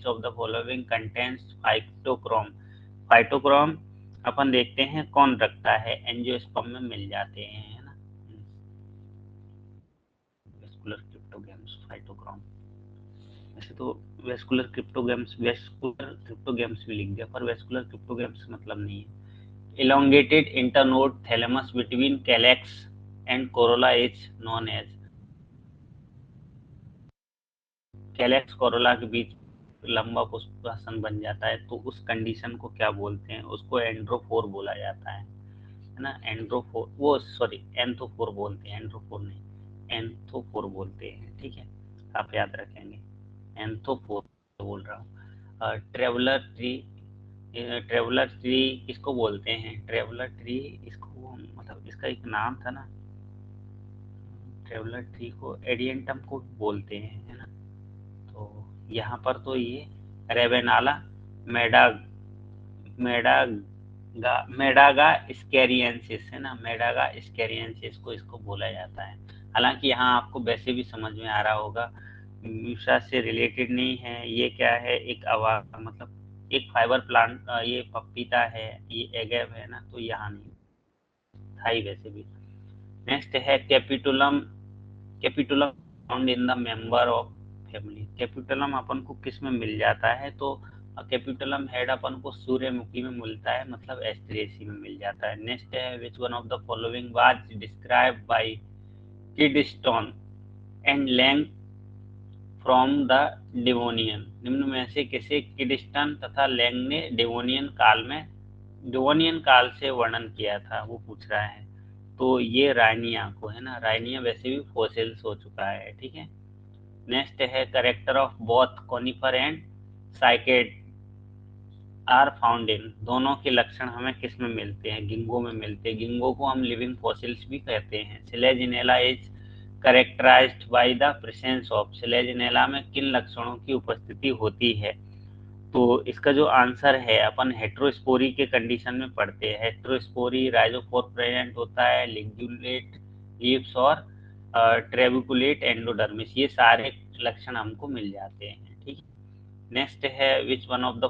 of the following contains phytochrome. Phytochrome अपन देखते हैं कौन रखता है, एंजियोस्पर्म में मिल जाते हैं, है ना, वेस्कुलर क्रिप्टोगेम्स फाइटोक्रोम। वैसे तो वेस्कुलर क्रिप्टोगेम्स भी लिख दिया, पर वेस्कुलर क्रिप्टोगेम्स मतलब नहीं है। elongated internode thalamus between calyx and corolla is known as। Calyx Corolla के बीच लंबा पुष्पासन बन जाता है, तो उस कंडीशन को क्या बोलते हैं, उसको एंड्रोफोर बोला जाता है ना, एंड्रोफोर, वो सॉरी एंथोफोर बोलते हैं, एंड्रोफोर नहीं, एंथोफोर बोलते हैं, ठीक है, आप याद रखेंगे, एंथोफोर बोल रहा हूँ। ट्रेवलर ट्री, ट्रेवलर ट्री किसको बोलते हैं, ट्रेवलर ट्री इसको मतलब इसका एक नाम था ना, ट्रेवलर ट्री को एडियंटम को बोलते हैं, है ना। तो यहाँ पर तो ये रेवेनाला मेडा मेडागा मेडागा स्कैरियंसिस, है ना, मेडागा स्कैरियंसिस को इसको बोला जाता है। हालांकि यहाँ आपको वैसे भी समझ में आ रहा होगा म्यूसा से रिलेटेड नहीं है, ये क्या है, एक अवा मतलब एक फाइबर प्लांट, ये पपीता है, ये एगेव है ना, तो यहाँ नहीं था ही वैसे भी। नेक्स्ट है capitulum. Capitulum found in the member of family. Capitulum अपन को किस में मिल जाता है, तो कैपिटुलम हेड अपन को सूर्यमुखी में मिलता है, मतलब एस्ट्रेसी में मिल जाता है। नेक्स्ट है which one of the following was describe by Kidston and Lang from the Devonian. निम्न में से किसे किडस्टन तथा लैंग ने डिवोनियन काल से वर्णन किया था, वो पूछ रहा है। तो ये राइनिया को, है ना, राइनिया वैसे भी फॉसिल्स हो चुका है, ठीक है। नेक्स्ट है character of both conifer and cycad are found in. दोनों के लक्षण हमें किस में मिलते हैं, गिंगो में मिलते हैं। गिंगो को हम लिविंग फॉसिल्स भी कहते हैं। Selaginella is characterised by the presence of. Selaginella में किन लक्षणों की उपस्थिति होती है, तो इसका जो आंसर है अपन हेट्रोस्पोरी के कंडीशन में पढ़ते हैं। हेट्रोस्पोरी राइजोफोर प्रेजेंट होता है, लिंग्युलेट लीव्स और ट्रेबिकुलेट एंडोडर्मिस, ये सारे लक्षण हमको मिल जाते हैं, ठीक है। नेक्स्ट है which one of the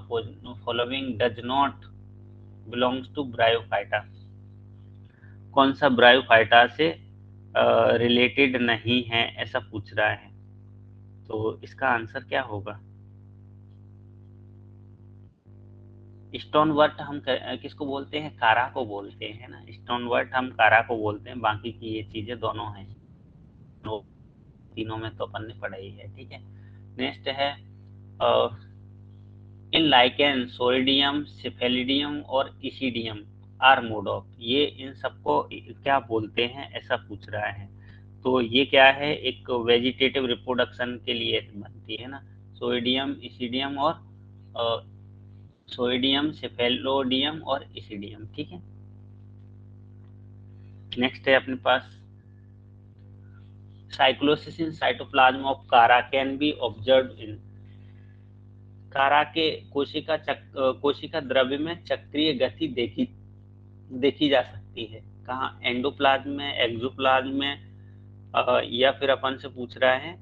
following does not belongs to bryophyta. कौन सा ब्रायोफाइटा से रिलेटेड नहीं है, ऐसा पूछ रहा है, तो इसका आंसर क्या होगा। स्टोन वर्ट हम किसको बोलते हैं, कारा को बोलते हैं ना, स्टोन वर्ट हम कारा को बोलते हैं। बाकी की ये चीजें दोनों हैं, तीनों में तो अपन ने पढ़ा ही है, ठीक है। नेक्स्ट है इन लाइकेन सोइडियम, सिफेलिडियम और इसिडियम आर मोड ऑफ। ये इन सबको क्या बोलते हैं, ऐसा पूछ रहा है। तो ये क्या है, एक वेजिटेटिव रिप्रोडक्शन के लिए बनती है ना, सोइडियम, इसिडियम और सोइडियम, सिफेलोडियम और इसिडियम, ठीक है। नेक्स्ट है अपने पास साइक्लोसिस इन साइटोप्लाज्म ऑफ कारा कैन बी ऑब्जर्व इन। कारा के कोशिका द्रव्य में चक्रीय गति देखी जा सकती है। कहाँ, एंडोप्लाज्म में, एक्सोप्लाज्म में, या फिर अपन से पूछ रहा है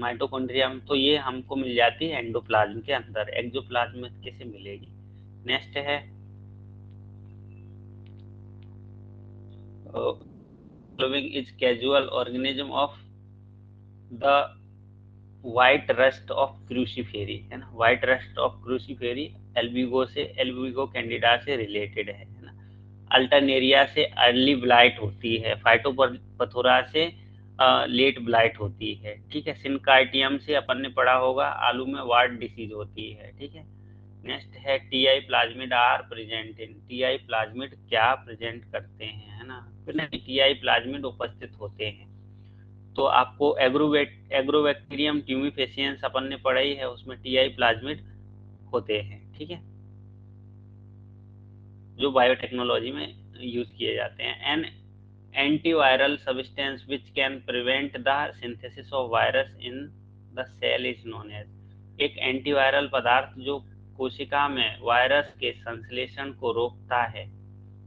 माइटोकॉन्ड्रिया में, तो ये हमको मिल जाती है एंडोप्लाज्म के अंदर, एक्सोप्लाज्म में कैसे मिलेगी। नेक्स्ट है following is casual organism of the white rust of Cruciferae, है ना, white rust of Cruciferae Albugo candida से रिलेटेड है ना। अल्टरनेरिया से अर्ली ब्लाइट होती है, फाइटोपथोरा से लेट ब्लाइट होती है, ठीक है। सिनकार्टियम से अपन ने पढ़ा होगा आलू में वार्ड डिसीज होती है, ठीक है। नेक्स्ट है Ti plasmid are present in. Ti plasmid क्या प्रेजेंट करते हैं, है ना, टीआई प्लाज्मिड उपस्थित होते हैं तो आपको एग्रोबैक्टीरियम ट्यूमिफेसियंस अपन ने पढ़ा ही है, उसमें टीआई प्लाज्मिड होते हैं, ठीक है, जो बायोटेक्नोलॉजी में यूज किए जाते हैं। An antiviral substance which can prevent the synthesis of virus in the cell is known as, एक एंटीवायरल पदार्थ जो कोशिका में वायरस के संश्लेषण को रोकता है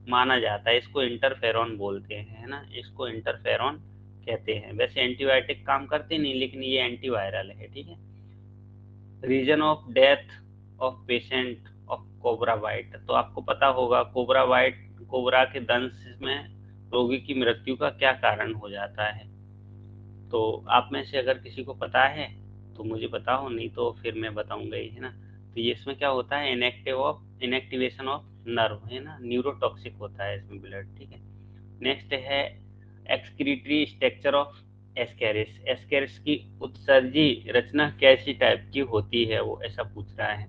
माना जाता है, इसको इंटरफेरॉन बोलते हैं, है ना, इसको इंटरफेरॉन कहते हैं। वैसे एंटीबायोटिक काम करते नहीं, लेकिन ये एंटीवायरल है, ठीक है। Reason of death of patient of cobra bite, तो आपको पता होगा कोबरा के दंश में रोगी की मृत्यु का क्या कारण हो जाता है। तो आप में से अगर किसी को पता है तो मुझे बताओ, नहीं तो फिर मैं बताऊंगा ही, है ना। तो ये इसमें क्या होता है, इनएक्टिवेशन ऑफ नर्व, है ना, न्यूरोटॉक्सिक होता है इसमें ब्लड, ठीक है। नेक्स्ट है excretory structure of Ascaris, Ascaris की उत्सर्जी रचना कैसी टाइप की होती है, वो ऐसा पूछ रहा है।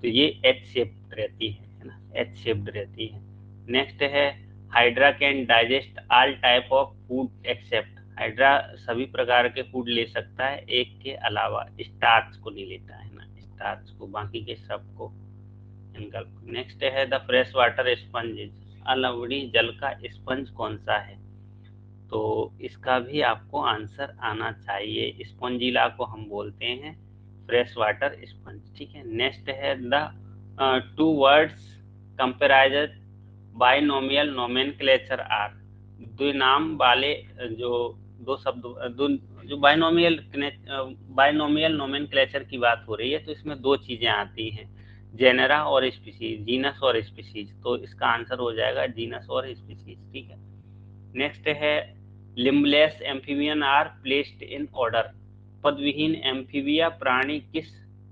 तो ये एच शेप्ड रहती है ना, एच शेप्ड रहती है। नेक्स्ट है hydra can digest all type of food except, hydra सभी प्रकार के फूड ले सकता है, एक के अलावा स्टार्च को नहीं लेता है ना, स्टार्च को, बाकी के सबको इनगल्फ। नेक्स्ट है द फ्रेश वाटर स्पंज, अलवड़ी जल का स्पंज कौन सा है, तो इसका भी आपको आंसर आना चाहिए। स्पंजिला को हम बोलते हैं फ्रेश वाटर स्पंज, ठीक है। नेक्स्ट है the two words comprised binomial nomenclature are, द्विनाम वाले जो दो शब्द जो बाइनोमियल नोमेनक्लेचर की बात हो रही है, तो इसमें दो चीजें आती हैं, जेनेरा और स्पीसीज, जीनस और स्पीसीज, तो इसका आंसर हो जाएगा जीनस और स्पीसीज, ठीक है। नेक्स्ट है limbless amphibian are placed in order, पदविहीन एम्फीबिया प्राणी किस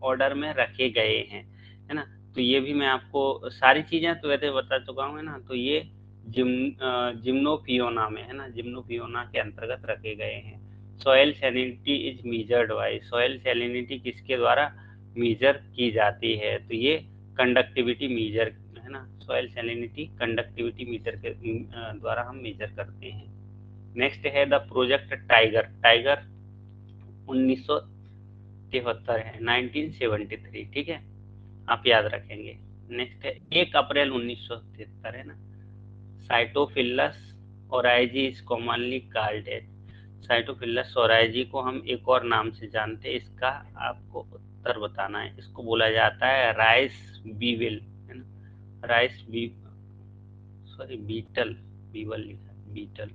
ऑर्डर में रखे गए हैं, है ना। तो ये भी मैं आपको सारी चीजें तो वैसे बता चुका हूँ, है ना। तो ये जिम्नोफियोना में, है ना, जिम्नोफियोना के अंतर्गत रखे गए हैं। Soil salinity is measured by, soil salinity किसके द्वारा मेजर की जाती है, तो ये कंडक्टिविटी मीजर, है ना, सॉइल सैलिनिटी कंडक्टिविटी मीटर के द्वारा हम मेजर करते हैं। नेक्स्ट है द प्रोजेक्ट टाइगर, टाइगर 1973 है, 1973, ठीक है, आप याद रखेंगे। नेक्स्ट है 1 अप्रैल 1973, है ना। Sitophilus oryzae is commonly called as, Sitophilus oryzae को हम एक और नाम से जानते हैं, इसका आपको उत्तर बताना है। इसको बोला जाता है राइस बीविल, है ना, राइस बी सॉरी बीटल, बीवल लिखा है, बीटल,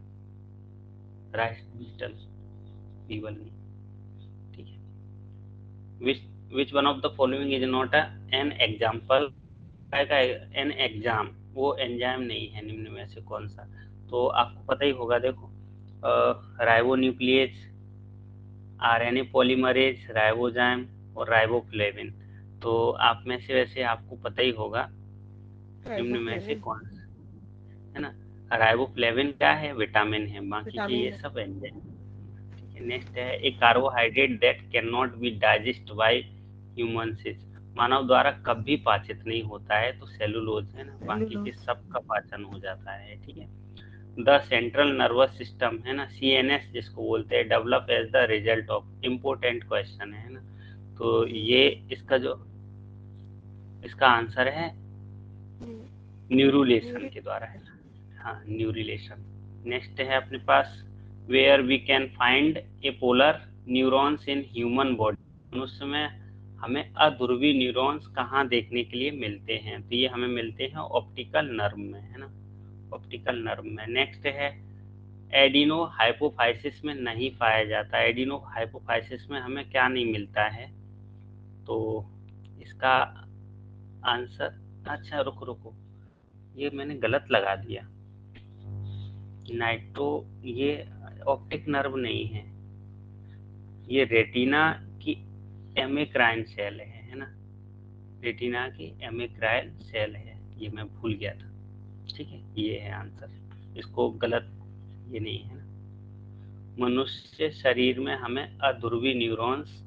राइस बीटल, बीवल नहीं, ठीक है। Which one of the following is not an example, an exam, वो एंजाइम नहीं है, निम्न में से कौन सा, तो आपको पता ही होगा, देखो राइबोन्यूक्लियेज, आरएनए पॉलीमरेज, राइबोजाइम और राइबोफ्लेविन, तो आप में से वैसे आपको पता ही होगा निम्न में से कौन सा, है ना। राइबोफ्लेविन क्या है, विटामिन है, बाकी के ये सब एंजाइम, ठीक है। नेक्स्ट है a carbohydrate that can not be digest by humans, मानव द्वारा कभी पाचित नहीं होता है, तो सेलुलोज, है ना, बाकी के सब का पाचन हो जाता है, ठीक है। द सेंट्रल नर्वस सिस्टम, है ना, सीएनएस जिसको बोलते हैं, develop as the result of, important question है ना, तो ये इसका आंसर है न्यूरुलेशन के द्वारा, है ना, हाँ, न्यूरुलेशन। नेक्स्ट है अपने पास where we can find apolar neurons in human body, मनुष्य में हमें अध्रुवी न्यूरॉन्स कहाँ देखने के लिए मिलते हैं, तो ये हमें मिलते हैं ऑप्टिकल नर्व में, है ना, ऑप्टिकल नर्व में। नेक्स्ट है एडिनो हाइपोफाइसिस में नहीं पाया जाता, एडिनो हाइपोफाइसिस में हमें क्या नहीं मिलता है, तो इसका आंसर, अच्छा रुको, ये मैंने गलत लगा दिया, नाइट्रो, ये ऑप्टिक नर्व नहीं है, ये रेटिना की एमेक्राइन सेल है ना, रेटिना की एमेक्राइन सेल है, ये मैं भूल गया था, ठीक है, ये है आंसर, इसको गलत ये नहीं है ना। मनुष्य शरीर में हमें अध्रुवी न्यूरॉन्स,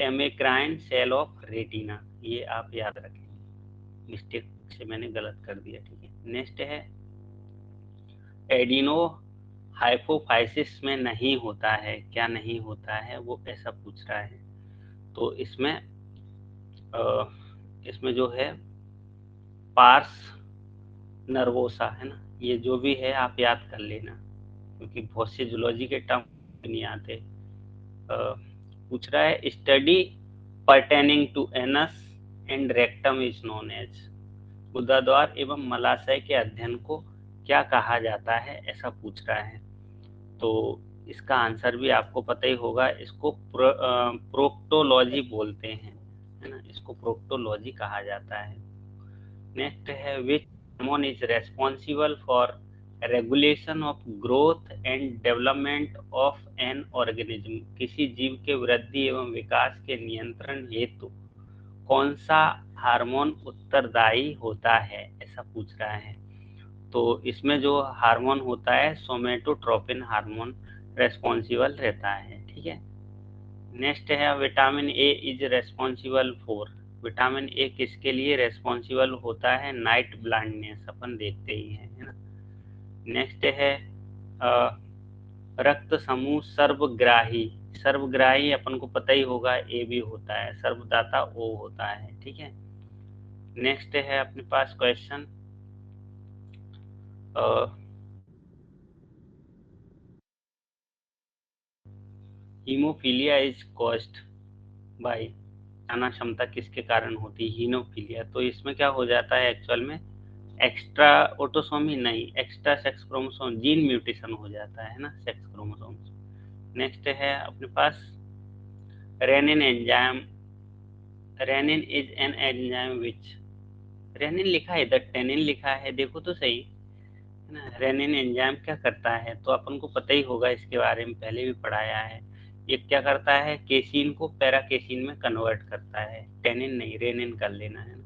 एमेक्राइन सेल ऑफ रेटिना, ये आप याद रखेंगे, मिस्टेक से मैंने गलत कर दिया, ठीक है। नेक्स्ट है एडिनो हाइपोफाइसिस में नहीं होता है, क्या नहीं होता है, वो ऐसा पूछ रहा है। तो इसमें जो है पार्स नर्वोसा है ना, ये जो भी है आप याद कर लेना, क्योंकि बहुत सी जूलॉजी के टर्म नहीं आते। पूछ रहा है study pertaining to anus and rectum is known as, गुदाद्वार एवं मलाशय के अध्ययन को क्या कहा जाता है, ऐसा पूछ रहा है। तो इसका आंसर भी आपको पता ही होगा, इसको प्रोक्टोलॉजी बोलते हैं, है ना, इसको प्रोक्टोलॉजी कहा जाता है। नेक्स्ट है which hormone is responsible for regulation of growth and development of an organism, किसी जीव के वृद्धि एवं विकास के नियंत्रण हेतु कौन सा हार्मोन उत्तरदायी होता है, ऐसा पूछ रहा है। तो इसमें जो हार्मोन होता है सोमेटोट्रोपिन हार्मोन रेस्पॉन्सिबल रहता है, ठीक है। नेक्स्ट है vitamin A is responsible for, vitamin A किसके लिए रेस्पॉन्सिबल होता है, नाइट ब्लाइंडनेस, अपन देखते ही हैं, है ना। नेक्स्ट है रक्त समूह सर्वग्राही, सर्वग्राही अपन को पता ही होगा ए भी होता है, सर्वदाता ओ होता है, ठीक है। नेक्स्ट है अपने पास question haemophilia is caused by, जाना क्षमता किसके कारण होती है, हीमोफीलिया। तो इसमें क्या हो जाता है एक्चुअल में, एक्स्ट्रा ऑटोसोमी नहीं, extra sex chromosome gene mutation हो जाता है ना, सेक्स क्रोमोसोम। नेक्स्ट है अपने पास renin enzyme, renin is an enzyme which, renin लिखा है इधर, टेनिन लिखा है, देखो तो सही है ना। रेनिन एंजाइम क्या करता है, तो अपन को पता ही होगा, इसके बारे में पहले भी पढ़ाया है। ये क्या करता है, केसीन को पैराकेसीन में कन्वर्ट करता है, टेनिन नहीं, रेनिन कर लेना है ना।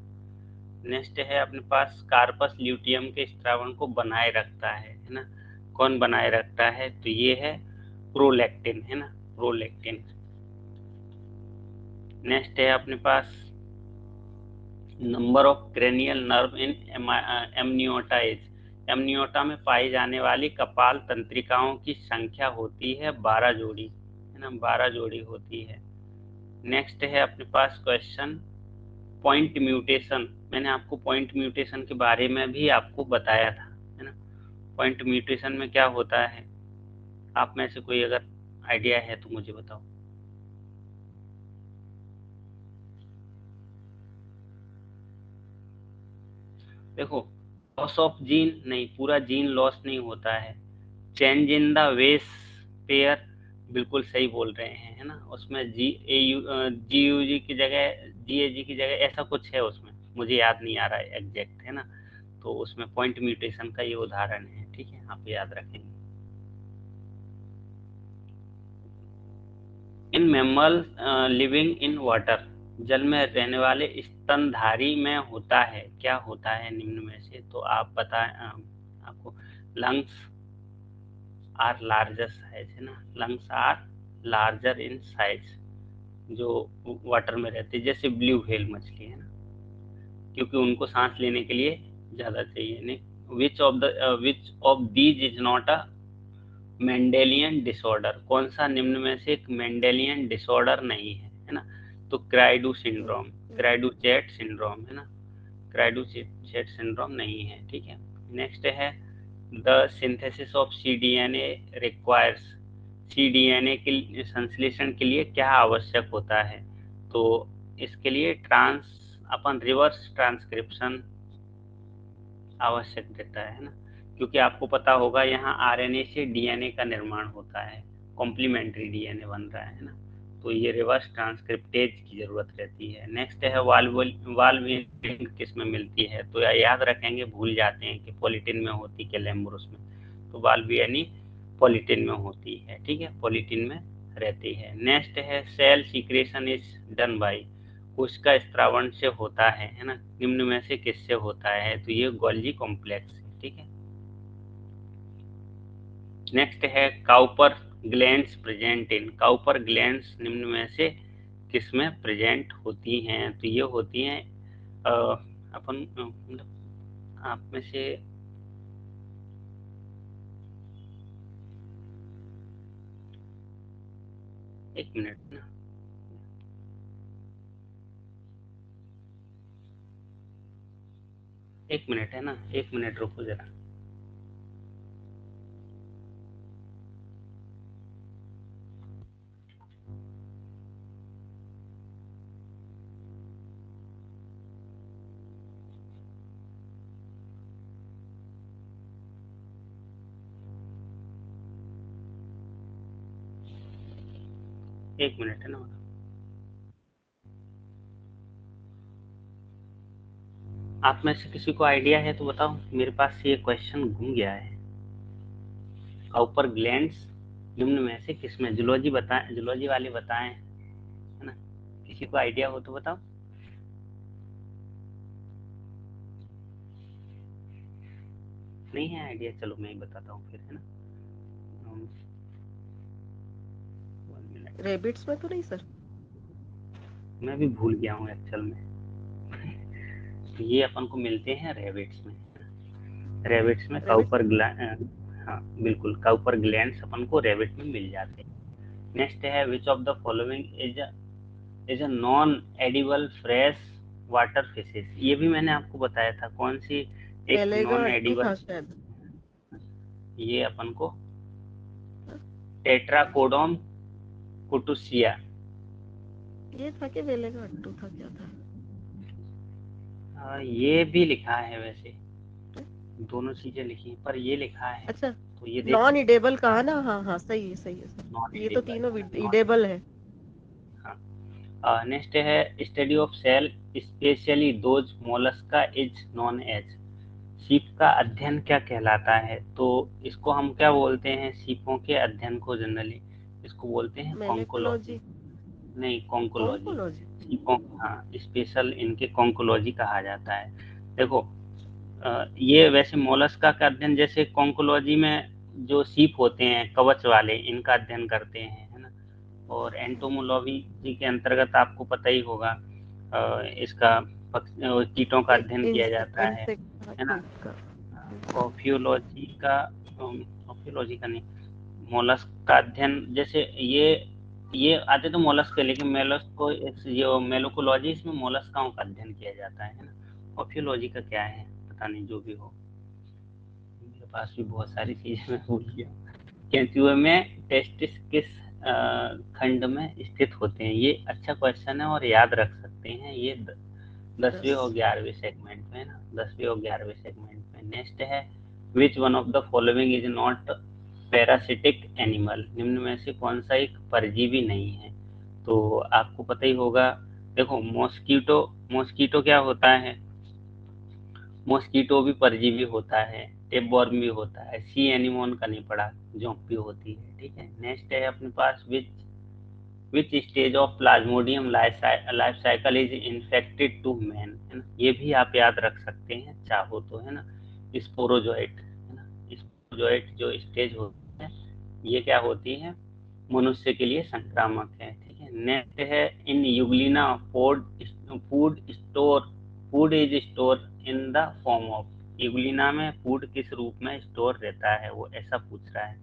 नेक्स्ट है अपने पास कार्पस ल्यूटियम के स्त्रावण को बनाए रखता है ना, कौन बनाए रखता है, तो ये है प्रोलैक्टिन, है ना, प्रोलैक्टिन। नेक्स्ट है अपने पास number of cranial nerve in amniota is, amniota में पाई जाने वाली कपाल तंत्रिकाओं की संख्या होती है 12 जोड़ी, है ना, 12 जोड़ी होती है। नेक्स्ट है अपने पास क्वेश्चन पॉइंट म्यूटेशन, मैंने आपको पॉइंट म्यूटेशन के बारे में भी आपको बताया था, है ना। पॉइंट म्यूटेशन में क्या होता है, आप में से कोई अगर आइडिया है तो मुझे बताओ। देखो लॉस ऑफ जीन नहीं, पूरा जीन लॉस नहीं होता है, चेंज इन द वेस पेयर, बिल्कुल सही बोल रहे हैं, है ना। उसमें जी की जगह जी की जगह ऐसा कुछ है उसमें, मुझे याद नहीं आ रहा है एग्जैक्ट, है ना। तो उसमें पॉइंट म्यूटेशन का ये उदाहरण है, ठीक है, आप याद रखेंगे। इन मैमल लिविंग इन वाटर, जल में रहने वाले स्तनधारी में होता है, क्या होता है निम्न में से, तो आप बताएं। आपको लंग्स आर लार्जर साइज, है ना, lungs are larger in size, जो वाटर में रहती है, जैसे ब्लू व्हेल मछली, है ना, क्योंकि उनको सांस लेने के लिए ज्यादा चाहिए। नहीं, विच of these is not a Mendelian disorder, कौन सा निम्न में से एक मेंडेलियन डिसऑर्डर नहीं है ना, तो क्राइडू सिंड्रोम, क्राइडू चैट सिंड्रोम, है ना, क्राइडू चैट सिंड्रोम नहीं है, ठीक है। नेक्स्ट है the synthesis of cDNA requires, cDNA के संश्लेषण के लिए क्या आवश्यक होता है, तो इसके लिए अपन रिवर्स ट्रांसक्रिप्शन आवश्यक रहता है ना, क्योंकि आपको पता होगा यहाँ आरएनए से डीएनए का निर्माण होता है, कॉम्प्लीमेंट्री डीएनए बन रहा है ना, तो ये रिवर्स ट्रांसक्रिप्टेज की जरूरत रहती है। नेक्स्ट है वाल्विन किस में मिलती है, तो याद रखेंगे, भूल जाते हैं कि पॉलिटिन में होती है कैलेम्बुरुस में, तो वाल्वियनी पॉलिटिन में होती है, ठीक है, पॉलिटिन में रहती है। नेक्स्ट है cell secretion is done by, कोशिका स्त्रावण से होता है ना, निम्न में से किससे होता है, तो ये गोल्जी कॉम्प्लेक्स है, ठीक है। नेक्स्ट है Cowper glands present in, Cowper glands निम्न में से किसमें प्रेजेंट होती हैं, तो ये होती हैं अपन आप में से एक मिनट ना, एक मिनट है ना, एक मिनट रुको जरा। एक मिनट है ना। आप में से किसी को आइडिया है तो बताओ, मेरे पास ये क्वेश्चन घूम गया है। काउपर ग्लैंड्स निम्न में से किसमें, जूलॉजी बताएं, जूलॉजी वाले बताएं, है ना। किसी को आइडिया हो तो बताओ। नहीं है आइडिया, चलो मैं ही बताता हूँ फिर, है ना। 1 मिनट, रेबिट्स में तो नहीं सर? मैं भी भूल गया हूँ एक्चुअल में। ये अपन को मिलते हैं रेबिट्स में। रेबिट्स में रेबिट्स काउपर हाँ बिल्कुल, काउपर ग्लैंड्स अपन को रेबिट में मिल जाते हैं। नेक्स्ट है, which of the following is a non edible fresh water fishes. ये भी मैंने आपको बताया था, कौन सी एक वेलेगा नॉन अट्टू एडिबल। था शायद। ये अपन को टेट्राकोडोम कुटुसिया। ये था कि वेलेगा अट्टू था, क्या था? ये भी लिखा है वैसे, दोनों चीजें लिखी हैं, पर ये लिखा है अच्छा, तो ये देख नॉन सकते इडेबल कहा ना, हाँ हाँ सही है सही है सर। नॉन ये तो एडिबल तीनों है ना, नॉन। इडेबल है। नेक्स्ट है, study of cell specially those mollusca is known as. सीप का अध्ययन क्या कहलाता है, तो इसको हम क्या बोलते हैं, सीपों के अध्ययन को जनरली इसको बोलते हैं कॉन्कोलॉजी। मेलेकोलॉजी। नहीं, कॉन्कोलॉजी। ओंकोलॉजी। सीपों, हाँ, स्पेशल इनके कॉन्कोलॉजी कहा जाता है। देखो, ये वैसे मोलस्का का अध्ययन, जैसे कॉन्कोलॉजी में जो सीप होते हैं कवच वाले, इनका अध्ययन करते हैं, है ना। और एंटोमोलॉजी के अंतर्गत आपको पता ही होगा, इसका कीटों का अध्ययन किया जाता है ना। कीट का। ऑफियोलॉजी का, ऑफियोलॉजी का नहीं, मोलस्क का अध्ययन, जैसे ये आते तो मोलस्क के, लेकिन मेलस्क को, ये मेलोकोलॉजी, इसमें मोलस्काओं का अध्ययन किया जाता है ना। ऑफियोलॉजी का क्या है पता नहीं, जो भी हो, मेरे पास भी बहुत सारी चीजें मैं भूल गया। केंचुए में टेस्टिस किस खंड में स्थित होते हैं, ये अच्छा क्वेश्चन है और याद रख सकते हैं। ये 10वें और 11वें सेगमेंट में ना, 10वें और 11वें सेगमेंट में। नेक्स्ट है, which one of the following is not parasitic animal. निम्न में से कौन सा एक परजीवी नहीं है, तो आपको पता ही होगा। देखो, मॉस्कीटो, मॉस्कीटो क्या होता है, मॉस्कीटो भी परजीवी होता है, टेपवॉर्म भी होता है। सी एनिमोन का नहीं पड़ा, जोंक भी होती है, ठीक है। नेक्स्ट है अपने पास, which stage of Plasmodium life cycle is infected to man, है ना। ये भी आप याद रख सकते हैं चाहो तो, है ना। स्पोरोजोइट, है ना। स्पोरोजोइट जो स्टेज होती है, ये क्या होती है, मनुष्य के लिए संक्रामक है, ठीक है। नेक्स्ट है, in Euglena food food store food is store in the form of. Euglena में फूड किस रूप में स्टोर रहता है, वो ऐसा पूछ रहा है,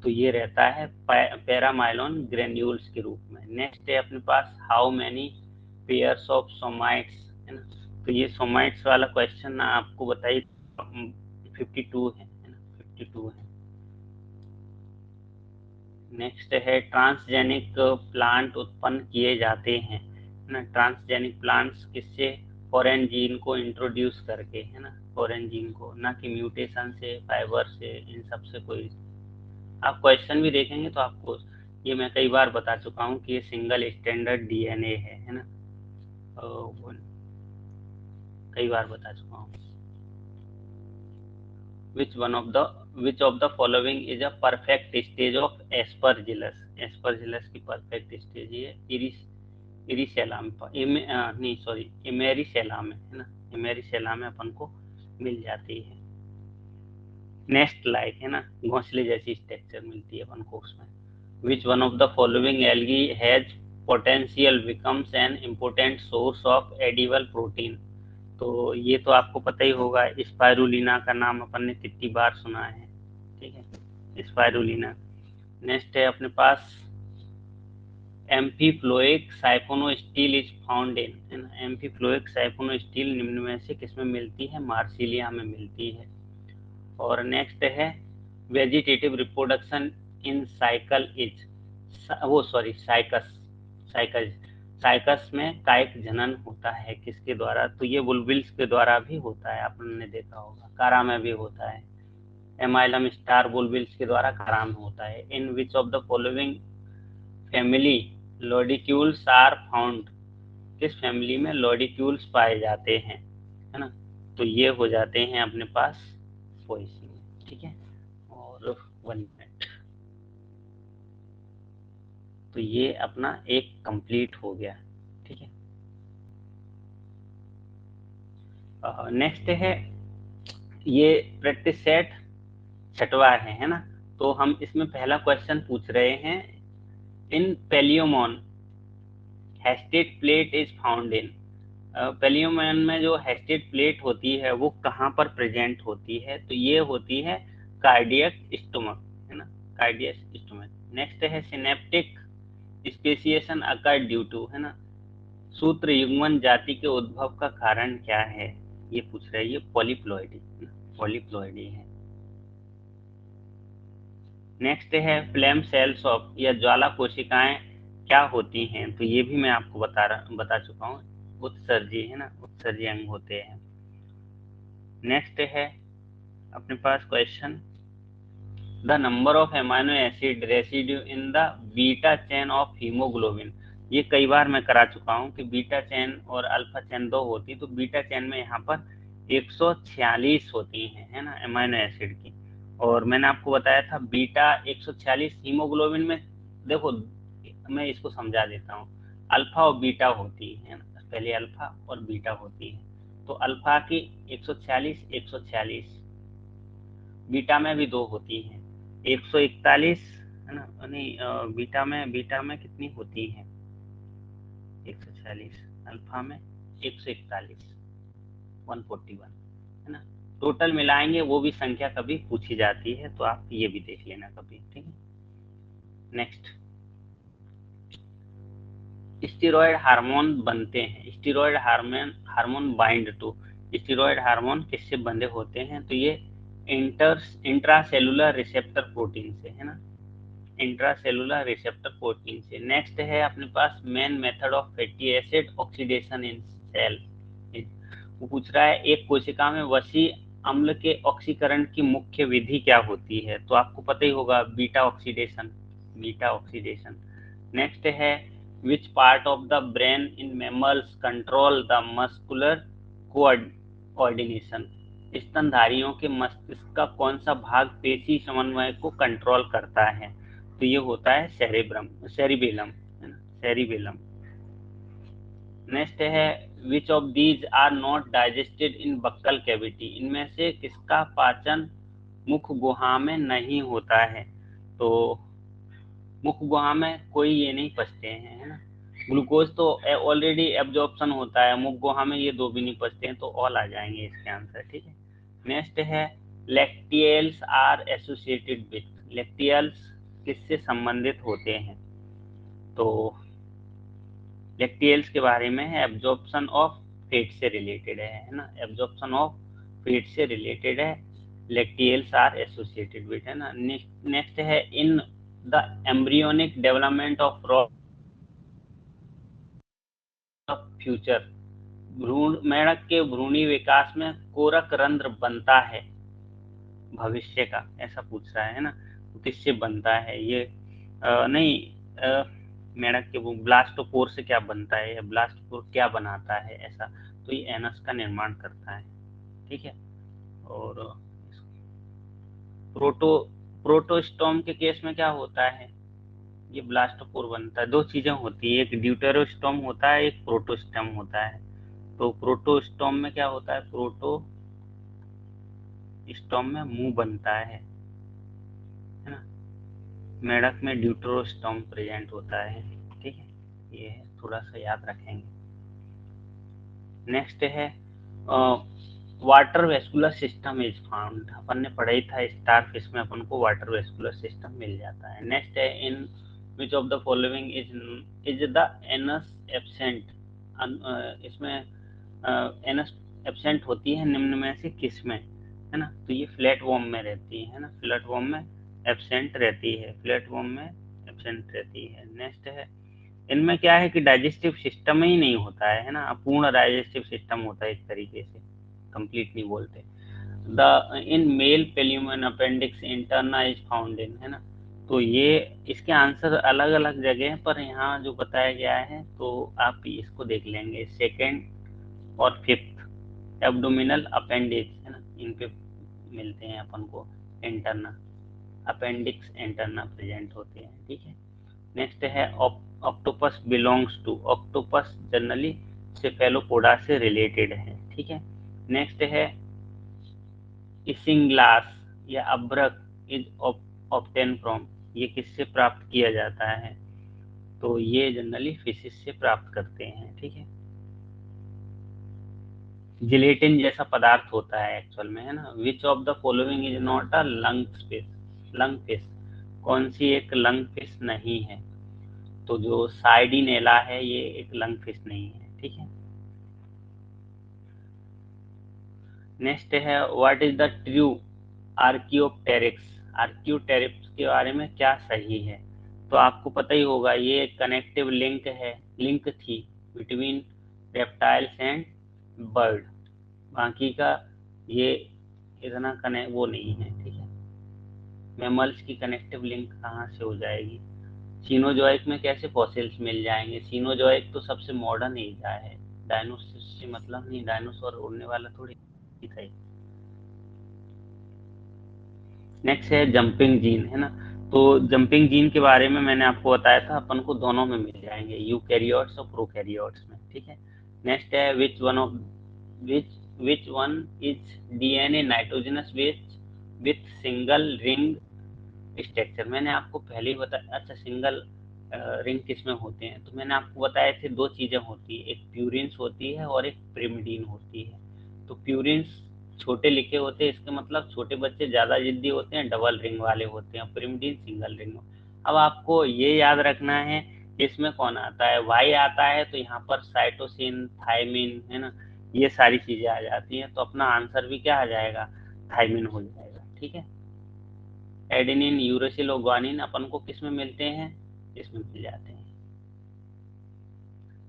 तो ये रहता है पैरामाइलोन ग्रेन्यूल्स के रूप में। नेक्स्ट है अपने पास, how many pairs of somites, है ना। तो ये सोमाइट्स वाला क्वेश्चन ना आपको बताइए, 52 है ना, 52 है। नेक्स्ट है, ट्रांसजेनिक प्लांट उत्पन्न किए जाते हैं, है ना। ट्रांसजेनिक प्लांट्स किससे, फॉरेन जीन को इंट्रोड्यूस करके, है ना, फॉरेन जीन को, ना कि म्यूटेशन से, फाइबर से, इन सब से कोई। आप क्वेश्चन भी देखेंगे तो आपको, ये मैं कई बार बता चुका हूँ कि ये सिंगल स्टैंडर्ड डीएनए है ना। कई बार बता चुका हूँ। विच of the following is a perfect stage of Aspergillus. Aspergillus की परफेक्ट स्टेज ये इरिसेला में, नहीं सॉरी, इमेरिसेला में, है ना। इमेरिसेला में अपन को मिल जाती है। नेस्ट लाइक, है ना, घोंसले जैसी स्ट्रक्चर मिलती है अपन को उसमें। विच one of the following algae has potential becomes an important source of edible protein. तो ये तो आपको पता ही होगा, स्पाइरुलिना का नाम अपन ने कितनी बार सुना है, ठीक है, स्पाइरुलिना। नेक्स्ट है अपने पास, एम्फीफ्लोइक साइफोनोस्टील इज फाउंड इन, एम्फीफ्लोइक साइफोनोस्टील निम्न में से किसमें मिलती है? मार्सिलिया में मिलती है। और नेक्स्ट है vegetative reproduction in cycle is, वो सॉरी साइकस, साइकस साइकस में कायिक जनन होता है किसके द्वारा? तो ये बुलबिल्स के द्वारा भी होता है, आपने देखा होगा। कारा में भी होता है, एमाइलम स्टार बुलबिल्स के द्वारा कारा में होता है। In which of the following family lodicules are found, किस फैमिली में लॉडिक्यूल्स पाए जाते हैं, है ना? तो ये हो जाते हैं अपने पास पोएसी में, ठीक है। और 1 मिनट, तो ये अपना एक कंप्लीट हो गया, ठीक है। नेक्स्ट है ये प्रैक्टिस सेट छठवा है ना? तो हम इसमें पहला क्वेश्चन पूछ रहे हैं, इन पेलियोमोन हेस्टेड प्लेट इज फाउंड इन, पेलियोमोन में जो हेस्टेड प्लेट होती है वो कहाँ पर प्रेजेंट होती है? तो ये होती है कार्डियक स्टोमक, है ना, कार्डियक स्टोमक। नेक्स्ट है synaptic speciation occur due to, है ना, सूत्र युग्मन जाति के उद्भव का कारण क्या है? ये पूछ रहे हैं, ये पॉलीप्लॉइडी, पॉलीप्लॉइडी है। नेक्स्ट है फ्लेम सेल्स ऑफ, या ज्वाला कोशिकाएं क्या होती हैं? तो ये भी मैं आपको बता चुका हूँ, उत्सर्जी, है ना, उत्सर्जी अंग होते हैं। नेक्स्ट है अपने पास question, the number of amino acid residue in the beta chain of haemoglobin. ये कई बार मैं करा चुका हूँ कि बीटा चेन और अल्फा चेन दो होती, तो बीटा चेन में यहाँ पर 146 होती हैं, है ना, एमाइनो एसिड की। और मैंने आपको बताया था बीटा 146 हीमोग्लोबिन में, देखो मैं इसको समझा देता हूँ, अल्फा और बीटा होती है ना, पहले अल्फा और बीटा होती है। तो अल्फा की 146 बीटा में भी दो होती हैं, 141, है ना, नहीं बीटा में कितनी होती है? 146, अल्फा में 141, 141, है ना। टोटल मिलाएंगे वो भी संख्या कभी पूछी जाती है, तो आप ये भी देख लेना कभी, ठीक है। नेक्स्ट, स्टीरॉयड हार्मोन बनते हैं, steroid hormone bind to, steroid hormone किससे बंधे होते हैं? तो ये इंट्रासेलुलर रिसेप्टर प्रोटीन से, है ना, इंट्रासेलुलर रिसेप्टर प्रोटीन से। नेक्स्ट है अपने पास main method of fatty acid oxidation in cell, वो पूछ रहा है एक कोशिका में वसी अम्ल के ऑक्सीकरण की मुख्य विधि क्या होती है? तो आपको पता ही होगा, beta oxidation, beta oxidation. Next है which part of the brain in mammals control the muscular coordination, स्तनधारियों के मस्तिष्क का कौन सा भाग पेशी समन्वय को कंट्रोल करता है? तो ये होता है सेरिबेलम, है ना, सेरिबेलम। नेक्स्ट है which of these are not digested in buccal cavity, इनमें से किसका पाचन मुख गुहा में नहीं होता है? तो मुख गुहा में कोई ये नहीं पचते हैं, है ना, ग्लूकोज तो ऑलरेडी एब्जॉर्प्शन होता है, मुख गुहा में ये दो भी नहीं पचते हैं, तो ऑल आ जाएंगे इसके आंसर, ठीक है। नेक्स्ट है lacteals are associated with, lacteals किससे संबंधित होते हैं? तो लैक्टियल्स के बारे में है, एब्जॉर्प्शन ऑफ फैट से रिलेटेड है ना, एब्जॉर्प्शन ऑफ फैट से रिलेटेड है, लैक्टियल्स आर एसोसिएटेड विथ, है ना। नेक्स्ट है in the embryonic development of future, भ्रूण मेढक के भ्रूणी विकास में कोरक रंध्र बनता है भविष्य का, ऐसा पूछ रहा है ना, किससे बनता है ये? नहीं, मेढक के ब्लास्टोपोर से क्या बनता है, या ब्लास्टोपोर क्या बनाता है ऐसा? तो ये एनस का निर्माण करता है, ठीक है। और प्रोटोस्टोम के केस में क्या होता है? ये ब्लास्टोपोर बनता है। दो चीजें होती है, एक ड्यूटेरोस्टोम होता है, एक प्रोटोस्टोम होता है। तो प्रोटोस्टोम में क्या होता है? प्रोटोस्टोम में मुंह बनता है ना, मेढक में ड्यूटेरोस्टोम प्रेजेंट होता है, ठीक है, ये है, थोड़ा सा याद रखेंगे। नेक्स्ट है water vascular system is found, अपन ने पढ़ा ही था स्टार फिश में अपन को वाटर वेस्कुलर सिस्टम मिल जाता है। नेक्स्ट है in which of the following is the anus absent, इसमें एनस एब्सेंट होती है निम्न में से किस में, है ना। तो ये फ्लैट वॉर्म में रहती है ना, फ्लैट वॉर्म में एब्सेंट रहती है, फ्लैट वॉर्म में एब्सेंट रहती है। नेक्स्ट है, इनमें क्या है कि डाइजेस्टिव सिस्टम ही नहीं होता है ना, अपूर्ण डाइजेस्टिव सिस्टम होता है एक तरीके से, कंप्लीट नहीं बोलते। द इन मेल पेल्यूमन appendix interna is found in, है ना। तो ये इसके आंसर अलग अलग जगह हैं, पर यहाँ जो बताया गया है तो आप इसको देख लेंगे, सेकेंड और फिफ्थ एब्डोमिनल अपेंडिक्स, है ना, इन पे मिलते हैं अपन को इंटरना, अपेंडिक्स इंटरना प्रेजेंट होते हैं, ठीक है। नेक्स्ट है octopus belongs to, octopus generally Cephalopoda से रिलेटेड है, ठीक है। नेक्स्ट है इसिंग्लास या अब्रक इज ऑब्टेन फ्रॉम, ये किससे प्राप्त किया जाता है, तो ये जनरली फिशिस से प्राप्त करते हैं, ठीक है। जिलेटिन जैसा पदार्थ होता है एक्चुअल में, है ना। विच of the following is not a lung fish, lung fish, कौन सी एक लंग फिश नहीं है, तो जो साइडिनेला है ये एक लंग फिश नहीं है, ठीक है। नेक्स्ट है what is the true Archaeopteryx, Archaeopteryx के बारे में क्या सही है, तो आपको पता ही होगा ये कनेक्टिव लिंक है, लिंक थी बिटवीन रेप्टाइल्स एंड बर्ड, बाकी का ये इतना कनेक्ट वो नहीं है, ठीक है। मैमल्स की कनेक्टिव लिंक कहाँ से हो जाएगी, सीनोजोइक में कैसे फॉसिल्स मिल जाएंगे, सीनोजोइक तो सबसे मॉडर्न एरिया है, डायनोसर से मतलब नहीं, डायनोसॉर उड़ने वाला थोड़ी था। नेक्स्ट है जंपिंग जीन, है ना। तो जंपिंग जीन के बारे में मैंने आपको बताया था, अपन को दोनों में मिल जाएंगे, यूकैरियोट्स और प्रोकैरियोट्स में, ठीक है। नेक्स्ट है which one is DNA nitrogenous with single ring structure, मैंने आपको पहले ही बताया। अच्छा, सिंगल रिंग किस में होते हैं, तो मैंने आपको बताए थे दो चीजें होती है, एक प्यूरिन्स होती है और एक पिरिमिडीन होती है। तो प्यूरिन्स छोटे लिखे होते हैं, इसके मतलब छोटे बच्चे ज्यादा जिद्दी होते हैं, डबल रिंग वाले होते हैं, पिरिमिडीन सिंगल रिंग। अब आपको ये याद रखना है इसमें कौन आता है, वाई आता है, तो यहाँ पर साइटोसिन, थायमिन, है ना, ये सारी चीजें आ जाती हैं, तो अपना आंसर भी क्या आ जाएगा, थायमिन हो जाएगा, ठीक है। एडेनिन, यूरेसिल और ग्वानिन अपन को किस में मिलते हैं, इसमें मिल जाते हैं।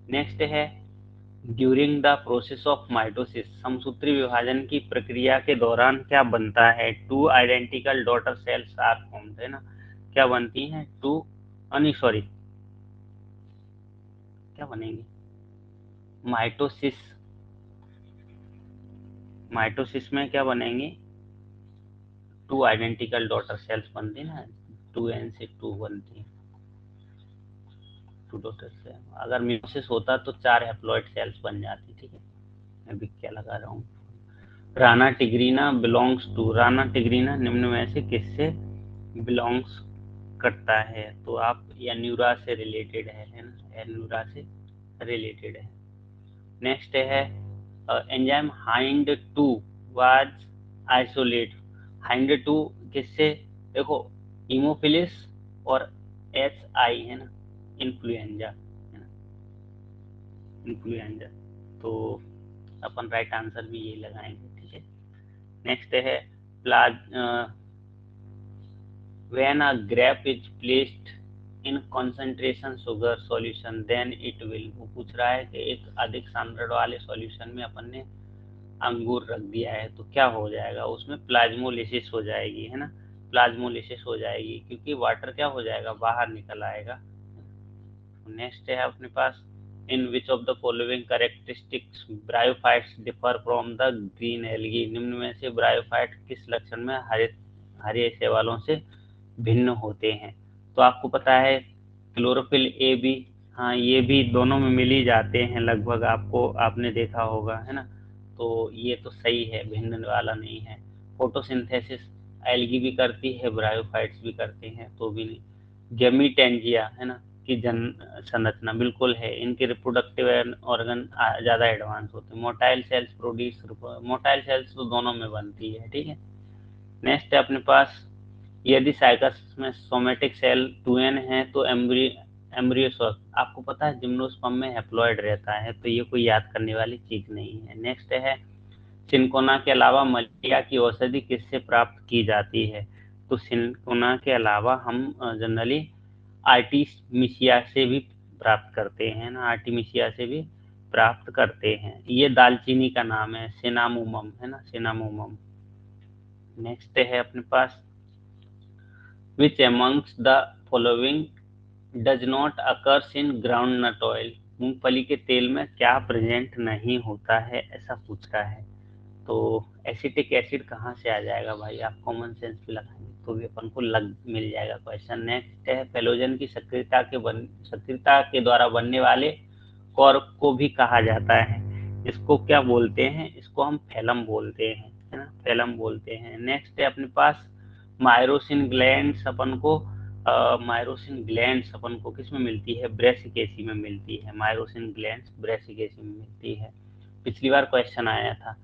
नेक्स्ट है during the process of mitosis, समसूत्री विभाजन की प्रक्रिया के दौरान क्या बनता है, two identical daughter cells are formed, है ना, क्या बनती हैं, टू सॉरी क्या बनेंगी, माइटोसिस, माइटोसिस में क्या बनेंगे, टू आइडेंटिकल डॉटर सेल्स बनती ना, 2n से 2 बनती, टू डॉटर सेल। अगर म्यूसिस होता तो 4 हैप्लॉइड सेल्स बन जाती, ठीक है। मैं भी क्या लगा रहा हूँ। Rana tigrina belongs to, Rana tigrina निम्न में से किससे बिलोंग्स करता है, तो आप एन्यूरा से रिलेटेड है ना, एन्यूरा से रिलेटेड है। नेक्स्ट है enzyme Hind two was isolate, Hind two किससे, देखो हीमोफिलिस और एच आई, है ना, इन्फ्लुएंजा, है ना, इन्फ्लुएंजा, तो अपन राइट आंसर भी ये लगाएंगे, ठीक है। नेक्स्ट है प्लाज when a grape is placed in concentration sugar solution then it will, वो पूछ रहा है कि एक अधिक सांद्रण वाले सॉल्यूशन में अपन ने अंगूर रख दिया है तो क्या हो जाएगा, उसमें प्लाज्मोलिसिस हो जाएगी, है ना, प्लाज्मोलिसिस हो जाएगी, क्योंकि वाटर क्या हो जाएगा, बाहर निकल आएगा। नेक्स्ट है अपने पास in which of the following characteristics bryophytes differ from the green algae, निम्न में से ब्रायोफाइट किस लक्षण में हरे शैवालों से भिन्न होते हैं, तो आपको पता है क्लोरोफिल ए बी, हाँ ये भी दोनों में मिल ही जाते हैं लगभग, आपको आपने देखा होगा, है ना, तो ये तो सही है, भिन्न वाला नहीं है। फोटोसिंथेसिस एल्गी भी करती है, ब्रायोफाइट्स भी करते हैं, तो भी नहीं। गेमीटेंजिया, है ना, की जन संरचना बिल्कुल है, इनके रिप्रोडक्टिव ऑर्गन ज़्यादा एडवांस होते हैं। Motile sales produce, motile sales तो दोनों में बनती है, ठीक है। नेक्स्ट है अपने पास यदि साइकस में सोमेटिक सेल 2n है तो एम्ब्रियो आपको पता है जिम्नोस्पर्म में हैप्लॉइड रहता है, तो ये कोई याद करने वाली चीज नहीं है। नेक्स्ट है सिनकोना के अलावा मलेरिया की औषधि किससे प्राप्त की जाती है? तो सिनकोना के अलावा हम जनरली आर्टिमिसिया से भी प्राप्त करते हैं ना, आर्टिमिसिया से भी प्राप्त करते हैं। ये दालचीनी का नाम है, सिनामोमम है ना, सिनामोमम। नेक्स्ट है अपने पास which amongst the following does not occurs in groundnut oil? मूंगफली के तेल में क्या प्रेजेंट नहीं होता है, ऐसा पूछ रहा है। तो एसिटिक एसिड कहाँ से आ जाएगा भाई, आप कॉमन सेंस भी लगाएंगे तो भी अपन को लग मिल जाएगा क्वेश्चन। नेक्स्ट है पेलोजन की सक्रियता के द्वारा बनने वाले कॉर्क को भी कहा जाता है, इसको क्या बोलते हैं? इसको हम फैलम बोलते हैं, है ना, फैलम बोलते हैं। नेक्स्ट है अपने पास मायरोसिन ग्लैंड्स अपन को मायरोसिन ग्लैंड्स अपन को किस में मिलती है? ब्रेसिकेसी में मिलती है। मायरोसिन ग्लैंड्स ब्रेसिकेसी में मिलती है। पिछली बार क्वेश्चन आया था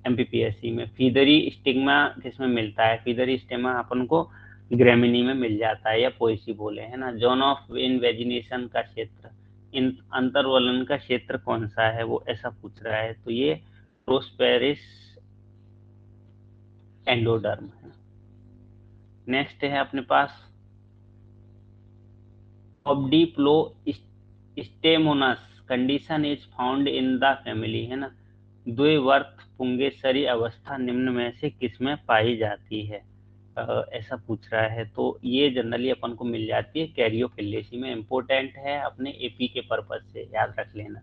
एमपीपीएससी में। फीदरी स्टिग्मा किसमें मिलता है? फीदरी स्टिग्मा अपन को ग्रेमिनी में मिल जाता है, या पोएसी बोले, है ना। जोन ऑफ इनवेजिनेशन का क्षेत्र, इन अंतर्वलन का क्षेत्र कौन सा है, वो ऐसा पूछ रहा है। तो ये प्रोस्पेरिस एंडोडर्म है। नेक्स्ट है अपने पास obdiplostemonous condition is found in the family, है ना। द्विवर्त पुंगेसरी अवस्था निम्न में से किसमें पाई जाती है? ऐसा पूछ रहा है। तो ये जनरली अपन को मिल जाती है कैरियोफिलेसी में। इम्पोर्टेंट है अपने एपी के पर्पज से, याद रख लेना।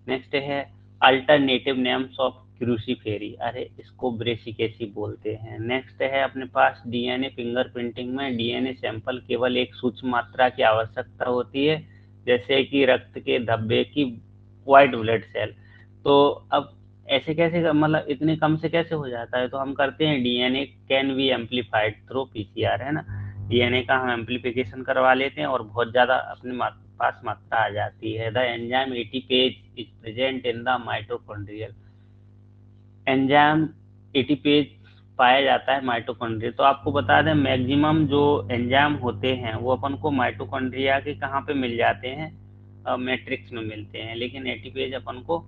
नेक्स्ट है अल्टरनेटिव नेम्स ऑफ क्रूसीफेरी, अरे इसको ब्रेसिकेसी बोलते हैं। नेक्स्ट है अपने पास डीएनए फिंगरप्रिंटिंग में डीएनए सैंपल केवल एक सूक्ष्म मात्रा की आवश्यकता होती है, जैसे कि रक्त के धब्बे की व्हाइट ब्लड सेल। तो अब ऐसे कैसे, मतलब इतने कम से कैसे हो जाता है? तो हम करते हैं DNA can be amplified through PCR, है ना। डीएनए का हम एम्पलीफिकेशन करवा लेते हैं और बहुत ज्यादा अपने पास मात्रा आ जाती है। The enzyme ATPase is present in the mitochondrial, enzyme ATPase पाया जाता है माइटोकॉन्ड्रिया। तो आपको बता दें मैक्सिमम जो एंजाइम होते हैं वो अपन को माइटोकॉन्ड्रिया के कहाँ पे मिल जाते हैं? मैट्रिक्स में मिलते हैं, लेकिन एटीपेज अपन को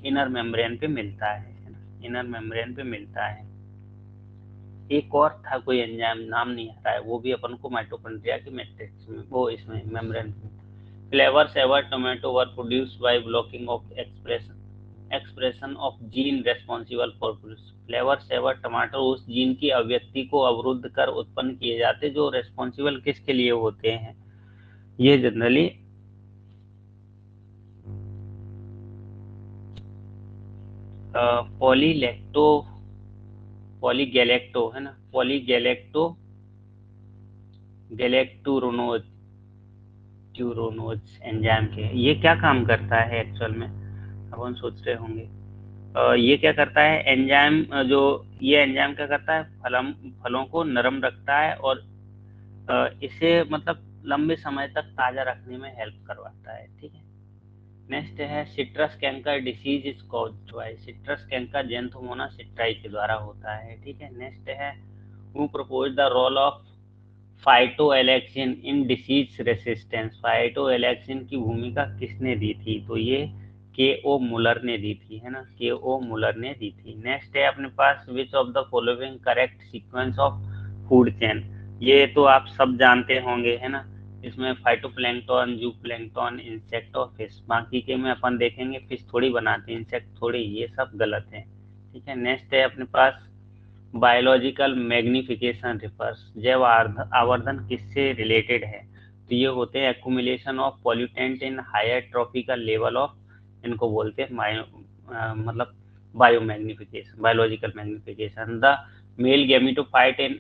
इनर मेम्ब्रेन पे मिलता है ना, इनर मेम्ब्रेन पे मिलता है। एक और था कोई एंजाइम, नाम नहीं आ रहा है, वो भी अपन को माइटोकॉन्ड्रिया के मैट्रिक्स में, वो इसमें मेम्ब्रेन में। Flavr Savr tomato were produced by blocking of expression of gene responsible for Flavr Savr टमाटर उस जीन की अभिव्यक्ति को अवरुद्ध कर उत्पन्न किए जाते जो रेस्पॉन्सिबल किसके लिए होते हैं? ये जनरली पॉलीगैलेक्टो है ना, गैलेक्टोरोनोज एंजाइम के। ये क्या काम करता है एक्चुअल में, अपन सोच रहे होंगे ये क्या करता है एंजाइम, जो ये एंजाइम क्या करता है, फलों को नरम रखता है और इसे मतलब लंबे समय तक ताजा रखने में हेल्प करवाता है, ठीक है। नेक्स्ट है citrus canker disease is caused by, citrus canker Xanthomonas citri के द्वारा होता है, ठीक है। नेक्स्ट है who propose the role of phytoalexin in disease resistance, phytoalexin की भूमिका किसने दी थी? तो ये के ओ मुलर ने दी थी, है ना, के ओ मुलर ने दी थी। नेक्स्ट है अपने पास which of the following correct sequence of food chain, ये तो आप सब जानते होंगे, है ना। इसमें फाइटोप्लैंक्टन, जूप्लैंक्टन, इंसेक्ट और फिश, बाकी के में अपन देखेंगे फिश थोड़ी बनाते हैं, इंसेक्ट थोड़ी, ये सब गलत है, ठीक है। नेक्स्ट है अपने पास बायोलॉजिकल मैग्निफिकेशन रिफर्स, जैव आवर्धन किससे रिलेटेड है? तो ये होते हैं accumulation of pollutant in higher tropical level of, इनको बोलते हैं मतलब biomagnification, biological magnification. The male gametophyte in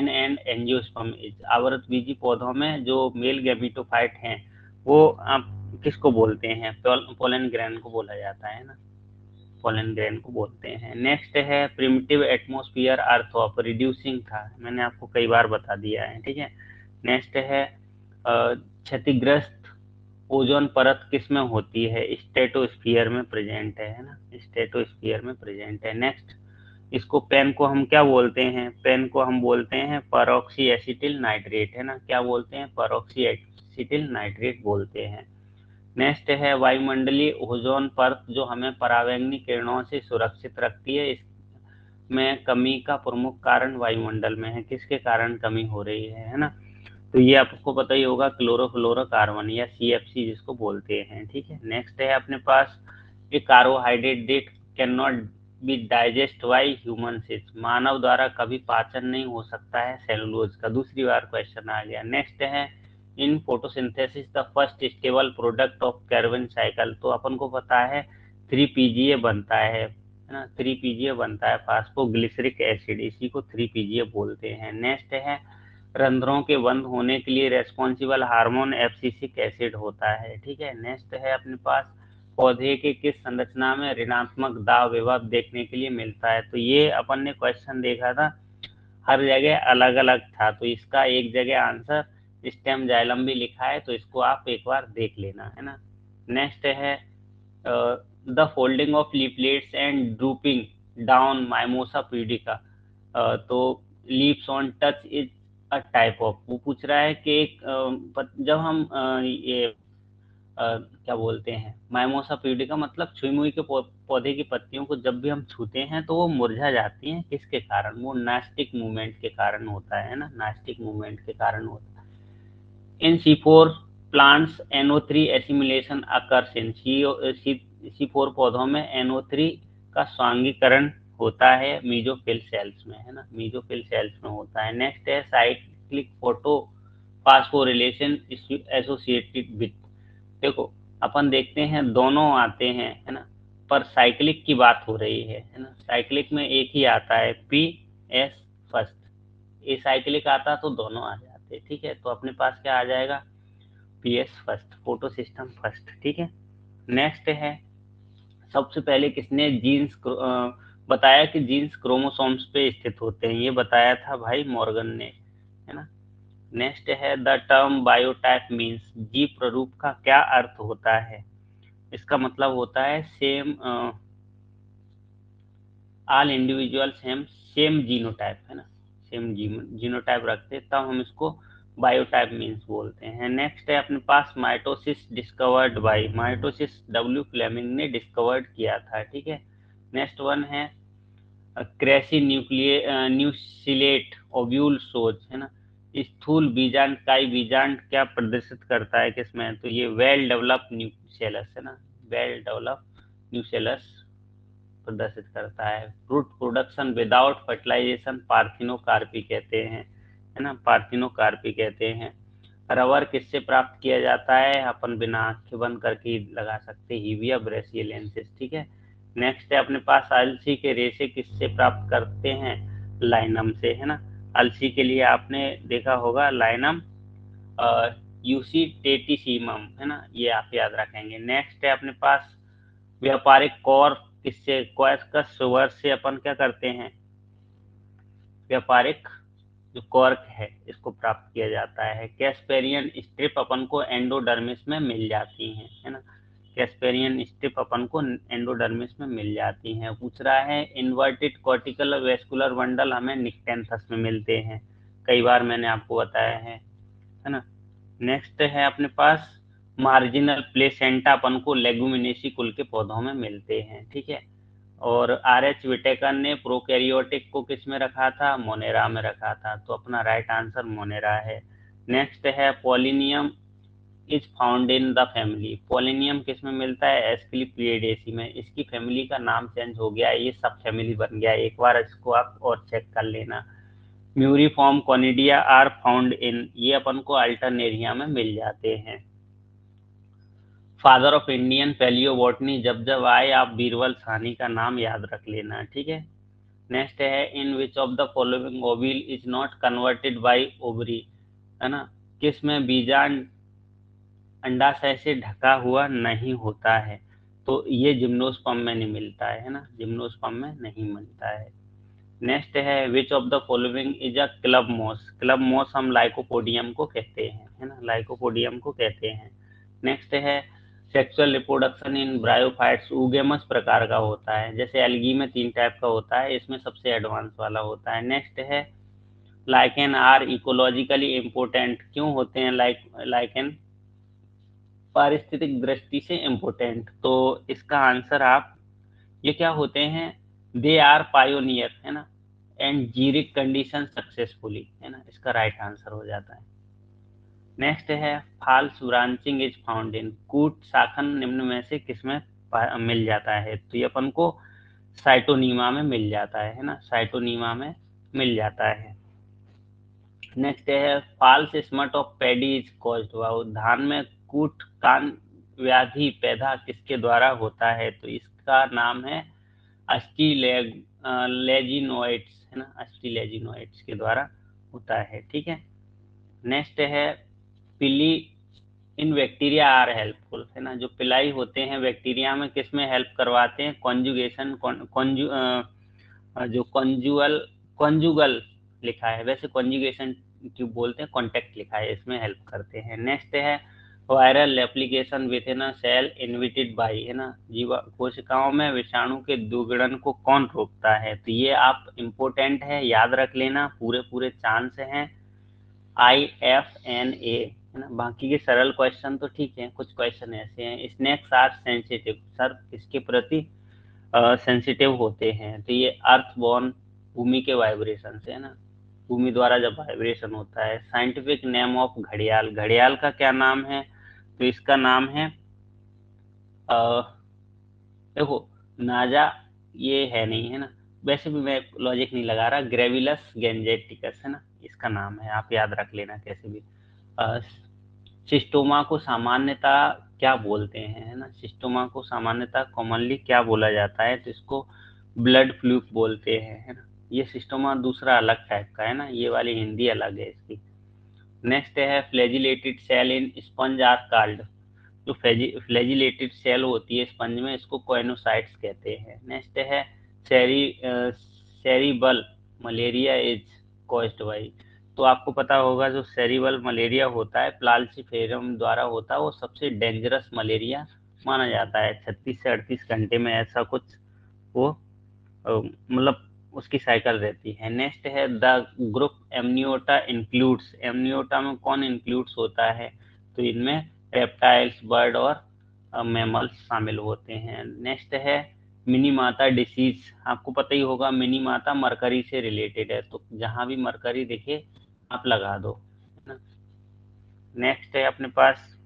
and angiosperm is, आवृतबीजी पौधों में जो मेल गैमेटोफाइट हैं वो किसको बोलते हैं? पोलन ग्रैंड को बोला जाता है ना, पोलन ग्रेन को बोलते हैं। नेक्स्ट है primitive atmosphere earth of, reducing था, मैंने आपको कई बार बता दिया है, ठीक है। नेक्स्ट है क्षतिग्रस्त ओजोन परत किस में होती है? स्ट्रेटोस्फीयर में प्रेजेंट है ना, स्ट्रेटोस्फीयर में प्रेजेंट है। नेक्स्ट इसको पेन को हम क्या बोलते हैं? पेन को हम बोलते हैं परऑक्सी एसिटिल नाइट्रेट, है ना, क्या बोलते हैं? परऑक्सी एसिटिल नाइट्रेट बोलते हैं। नेक्स्ट है वायुमंडलीय ओजोन परत, जो हमें पराबैंगनी किरणों से सुरक्षित रखती है। इसमें कमी का प्रमुख कारण वायुमंडल में है, किसके कारण कमी हो रही है ना? तो ये आपको पता ही होगा, क्लोरोफ्लोरोकार्बन या CFC जिसको बोलते हैं, ठीक है। नेक्स्ट है अपने पास a carbohydrate that can not be digest by human, मानव द्वारा कभी पाचन नहीं हो सकता है सेलुलोज का। दूसरी बार क्वेश्चन आ गया। नेक्स्ट है in photosynthesis the first stable product of carbon cycle, तो अपन को पता है 3 PGA बनता है ना, 3 PGA बनता है, फास्फोग्लिसरिक एसिड, इसी को 3 PGA बोलते हैं। नेक्स्ट है रंध्रों के बंद होने के लिए रेस्पॉन्सिबल हार्मोन एब्सिसिक एसिड होता है, ठीक है। नेक्स्ट है अपने पास पौधे के किस संरचना में ऋणात्मक दाब विभव देखने के लिए मिलता है? तो ये अपन ने क्वेश्चन देखा था, हर जगह अलग अलग था, तो इसका एक जगह आंसर स्टेम जाइलम भी लिखा है, तो इसको आप एक बार देख लेना, है ना। नेक्स्ट है the folding of leaflets and drooping down Mimosa pudica, तो leaves on touch is a type of, वो पूछ रहा है कि जब हम ये क्या बोलते हैं, माइमोसा प्यूडिका मतलब छुई मुई के पौधे की पत्तियों को जब भी हम छूते हैं तो वो मुरझा जाती हैं, किसके कारण? वो नास्टिक मूवमेंट के कारण होता है ना, नास्टिक मूवमेंट के कारण होता है। इन C4 plants NO3 assimilation occurs in, C4 पौधों में NO3 का स्वांगीकरण होता है मीजोफिल सेल्स में, है ना, मीजोफिल सेल्स में होता है। नेक्स्ट है cyclic photo phosphorylation associated with, देखो अपन देखते हैं दोनों आते हैं, है ना, पर साइक्लिक की बात हो रही है ना, साइक्लिक में एक ही आता है PS फर्स्ट, ए साइक्लिक आता तो दोनों आ जाते, ठीक है। तो अपने पास क्या आ जाएगा? PS first, photo system first, ठीक है। नेक्स्ट है सबसे पहले किसने जीन्स बताया कि जीन्स क्रोमोसोम्स पे स्थित होते हैं? ये बताया था भाई मॉर्गन ने, है ना। नेक्स्ट है द टर्म बायोटाइप मीन्स, जीव प्ररूप का क्या अर्थ होता है? इसका मतलब होता है same all individuals have same genotype, है ना, सेम जीनोटाइप रखते तब हम इसको बायोटाइप मीन्स बोलते हैं। नेक्स्ट है अपने पास mitosis discovered by, mitosis W Flemming ने डिस्कवर्ड किया था, ठीक है। नेक्स्ट वन है क्रेसी न्यूसिलेट ओव्यूल सोच, है ना, स्थूल बीजांड काई बीजांड क्या प्रदर्शित करता है किसमें? तो ये वेल डेवलप न्यूसेलस, है ना, वेल डेवलप न्यूसेलस प्रदर्शित करता है। Fruit production without fertilisation parthenocarpy कहते हैं, है ना, पार्थिनोकार्पी कहते हैं। रबर किससे प्राप्त किया जाता है? अपन बिना आंखें बंद करके लगा सकते, हीविया ब्रेसिलियंसिस, ठीक है। नेक्स्ट है अपने पास अलसी के रेशे किससे प्राप्त करते हैं? लाइनम से, है ना। अलसी के लिए आपने देखा होगा लाइनम यूसीटेटिसिमम, है ना, ये आप याद रखेंगे। नेक्स्ट है अपने पास व्यापारिक कौर किससे, कॉर्कस सुअर से अपन क्या करते हैं? व्यापारिक जो कॉर्क है इसको प्राप्त किया जाता है। कैस्पेरियन स्ट्रिप अपन को एंडोडर्मिस में मिल जाती हैं, है ना, कैस्पेरियन स्ट्रिप अपन को एंडोडर्मिस में मिल जाती हैं। पूछ रहा है इन्वर्टेड कॉर्टिकल वेस्कुलर बंडल हमें निक्टेंथस में मिलते हैं, कई बार मैंने आपको बताया है ना। नेक्स्ट है अपने पास मार्जिनल प्लेसेंटा अपन को लेगुमिनेसी कुल के पौधों में मिलते हैं, ठीक है। और RH विटेकर ने प्रोकैरियोटिक को किस में रखा था? मोनेरा में रखा था, तो अपना राइट आंसर मोनेरा है। नेक्स्ट है polonium is found in the family, polonium किस में मिलता है? एस्क्लेपिएडेसी में। इसकी फैमिली का नाम चेंज हो गया, ये सब फैमिली बन गया, एक बार इसको आप और चेक कर लेना। म्यूरिफॉर्म कॉनिडिया आर फाउंड इन, ये अपन को अल्टरनेरिया में मिल जाते हैं। फादर ऑफ इंडियन पैलियोबॉटनी जब जब आए आप बीरबल साहनी का नाम याद रख लेना, ठीक है। नेक्स्ट है in which of the following ovule is not converted by ovary, है ना, किस में बीजांड अंडाशय से ढका हुआ नहीं होता है? तो ये जिम्नोस्पर्म में नहीं मिलता है ना, जिम्नोस्पर्म में नहीं मिलता है। नेक्स्ट है which of the following is a club moss, club moss हम लाइकोपोडियम को कहते हैं, है ना, लाइकोपोडियम को कहते हैं। नेक्स्ट है सेक्सुअल रिप्रोडक्शन इन ब्रायोफाइट्स यूगेमस प्रकार का होता है, जैसे एल्गी में 3 टाइप का होता है, इसमें सबसे एडवांस वाला होता है। नेक्स्ट है लाइकेन आर इकोलॉजिकली इम्पोर्टेंट, क्यों होते हैं लाइकेन पारिस्थितिक दृष्टि से इम्पोर्टेंट? तो इसका आंसर आप, ये क्या होते हैं, दे आर पायोनियर, है ना, एंड जीरिक कंडीशन सक्सेसफुली, है ना, इसका राइट आंसर हो जाता है। नेक्स्ट है फाल्स ब्रांचिंग इज फाउंड इन, कूट शाखन निम्न में से किसमें मिल जाता है? तो ये अपन को साइटोनीमा में मिल जाता है ना, साइटोनीमा में मिल जाता है। नेक्स्ट है false smut of paddy is caused, धान में कूट कान व्याधि पैदा किसके द्वारा होता है? तो इसका नाम है अस्टीलेजिनोइड्स, है ना, अस्टीलेजिनोइड्स के द्वारा होता है। ठीक है। नेक्स्ट है पिली इन बैक्टीरिया आर हेल्पफुल, है ना, जो पिलाई होते हैं बैक्टीरिया में किसमें हेल्प करवाते हैं? कॉन्जुगेशन, जो कॉन्जुगल लिखा है, वैसे कॉन्जुगेशन क्यों बोलते हैं, कॉन्टेक्ट लिखा है, इसमें हेल्प करते हैं। नेक्स्ट है viral application within cell invited by, है ना, जीवा कोशिकाओं में विषाणु के दुगड़न को कौन रोकता है? तो ये आप इम्पोर्टेंट है, याद रख लेना, पूरे पूरे चांस हैं IFNA, है ना। बाकी के सरल क्वेश्चन तो ठीक है, कुछ क्वेश्चन ऐसे हैं, स्नेक्स आर सेंसिटिव, सर किसके प्रति सेंसिटिव होते हैं? तो ये अर्थबॉर्न, भूमि के वाइब्रेशन से, है ना, भूमि द्वारा जब वाइब्रेशन होता है। साइंटिफिक नेम ऑफ घड़ियाल, घड़ियाल का क्या नाम है? तो इसका नाम है देखो नाजा, ये है नहीं, है ना, वैसे भी मैं लॉजिक नहीं लगा रहा, ग्रेविलस गेंजेटिकस, है ना, इसका नाम है, आप याद रख लेना कैसे भी। सिस्टोमा को सामान्यता क्या बोलते हैं, है ना, सिस्टोमा को सामान्यता कॉमनली क्या बोला जाता है? तो इसको ब्लड फ्लूक बोलते हैं, है ना। ये सिस्टोमा दूसरा अलग टाइप का है ना, ये वाली हिंदी अलग है इसकी। नेक्स्ट है flagellated cell in sponge are called, जो फ्लैजिलेटेड सेल होती है स्पंज में, इसको कोइनोसाइट्स कहते हैं। नेक्स्ट है cerebral malaria is caused by, तो आपको पता होगा जो सेरिबल मलेरिया होता है प्लाल्सीफेरम द्वारा होता है, वो सबसे डेंजरस मलेरिया माना जाता है। 36 से 38 घंटे में ऐसा कुछ वो मतलब उसकी साइकिल रहती है। नेक्स्ट है the group Amniota includes, Amniota में कौन इंक्लूड्स होता है? तो इनमें रेप्टाइल्स, बर्ड और मैमल्स शामिल होते हैं। नेक्स्ट है मिनीमाता डिसीज, आपको पता ही होगा मिनीमाता मरकरी से रिलेटेड है, तो जहां भी मरकरी दिखे आप लगा दो, है ना। नेक्स्ट है अपने पास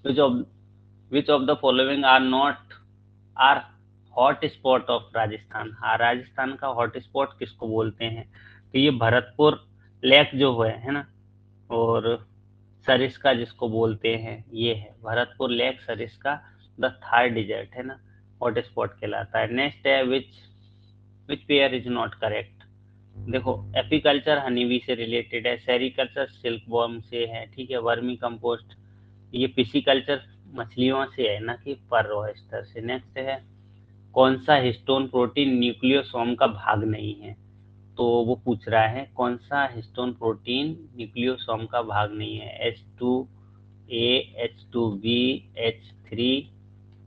which of which of the following are not are hot spot of Rajasthan, Rajasthan का हॉट स्पॉट किसको बोलते हैं? तो ये भरतपुर लेक जो है ना, और सरिस्का जिसको बोलते हैं, ये है Bharatpur lake Sariska the Thar desert, है ना, हॉट स्पॉट कहलाता है। नेक्स्ट है which pair is not correct, देखो एपीकल्चर हनीबी से रिलेटेड है, सेरिकल्चर सिल्क वॉर्म से है, ठीक है, वर्मी कंपोस्ट, ये पिसिकल्चर मछलियों से है ना कि पर ऑयस्टर से। नेक्स्ट है कौन सा हिस्टोन प्रोटीन न्यूक्लियोसोम का भाग नहीं है? तो वो पूछ रहा है कौन सा हिस्टोन प्रोटीन न्यूक्लियोसोम का भाग नहीं है? H2A, H2B, H3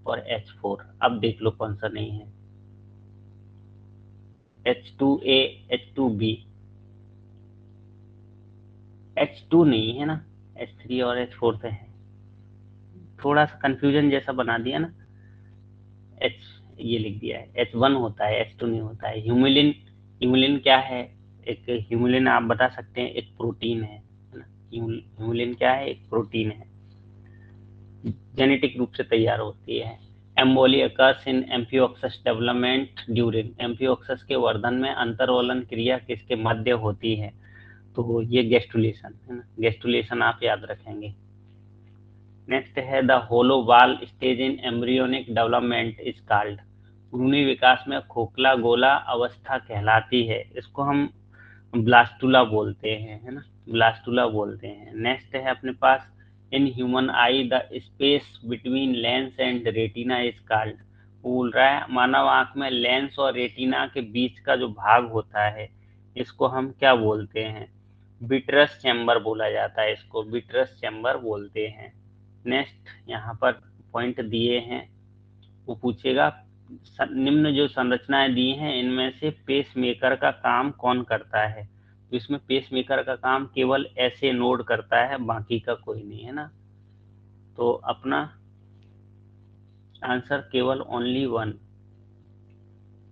और H4, अब देख लो कौन सा नहीं है। H2A, H2B, H2 नहीं है ना, H3 और H4 तो है, थोड़ा सा कंफ्यूजन जैसा बना दिया ना, एच ये लिख दिया है, H1 होता है, H2 नहीं होता है। ह्यूमुलिन, ह्यूमुलिन क्या है? एक ह्यूमुलिन आप बता सकते हैं, एक प्रोटीन है ना, ह्यूमुलिन क्या है? एक प्रोटीन है, जेनेटिक रूप से तैयार होती है। Emboli occurs in amphioxus development during, amphioxus के वर्धन में अंतरवलन क्रिया किसके मध्य होती है? तो ये गेस्टुलेशन, है ना, गेस्टुलेशन आप याद रखेंगे। नेक्स्ट है the hollow ball stage in embryonic development is called, भ्रूणी विकास में खोखला गोला अवस्था कहलाती है, इसको हम ब्लास्टुला बोलते हैं, है ना, ब्लास्टुला बोलते हैं। नेक्स्ट है अपने पास in human eye the space between lens and retina is called, बोल रहा है मानव आंख में लेंस और रेटिना के बीच का जो भाग होता है इसको हम क्या बोलते हैं? विट्रस चैम्बर बोला जाता है, इसको विट्रस चैम्बर बोलते हैं। नेक्स्ट यहाँ पर पॉइंट दिए हैं, वो पूछेगा निम्न जो संरचनाएं दी हैं इनमें से पेस मेकर का काम कौन करता है। तो इसमें पेस मेकर का काम केवल ऐसे नोड करता है, बाकी का कोई नहीं है ना। तो अपना आंसर केवल ओनली वन।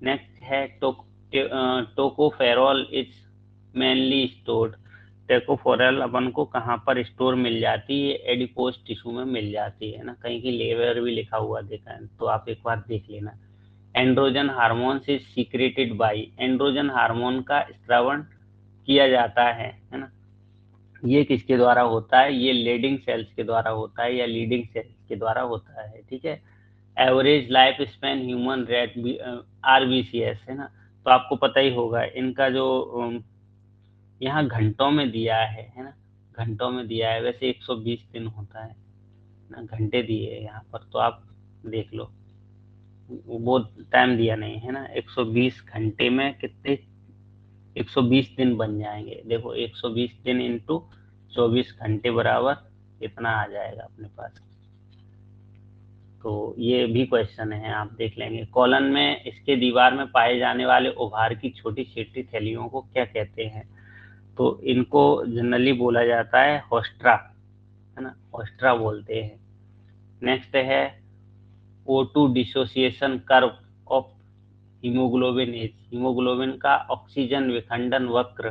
नेक्स्ट है tocopherol is mainly stored. Tocopherol अपन को कहाँ पर स्टोर मिल जाती है, एडिपोज टिश्यू में मिल जाती है ना, कहीं की लेवर भी लिखा हुआ देखा है तो आप एक बार देख लेना। एंड्रोजन हार्मोन से सीक्रेटेड बाई, एंड्रोजन हार्मोन का स्रावण किया जाता है ना। ये किसके द्वारा होता है, ये लीडिंग सेल्स के द्वारा होता है या लीडिंग सेल्स के द्वारा होता है, ठीक है। Average life span human rate RBCS है ना, तो आपको पता ही होगा इनका जो यहाँ घंटों में दिया है ना, घंटों में दिया है, वैसे 120 दिन होता है ना, घंटे दिए है यहाँ पर, तो आप देख लो वो टाइम दिया नहीं है ना। 120 घंटे में कितने 120 दिन बन जाएंगे, देखो 120 दिन इंटू 24 घंटे बराबर इतना आ जाएगा अपने पास। तो ये भी क्वेश्चन है, आप देख लेंगे। कॉलन में इसके दीवार में पाए जाने वाले उभार की छोटी छोटी थैलियों को क्या कहते हैं। तो इनको जनरली बोला जाता है होस्ट्रा है ना, होस्ट्रा बोलते हैं। नेक्स्ट है O2 dissociation curve of haemoglobin as, haemoglobin का ऑक्सीजन विखंडन वक्र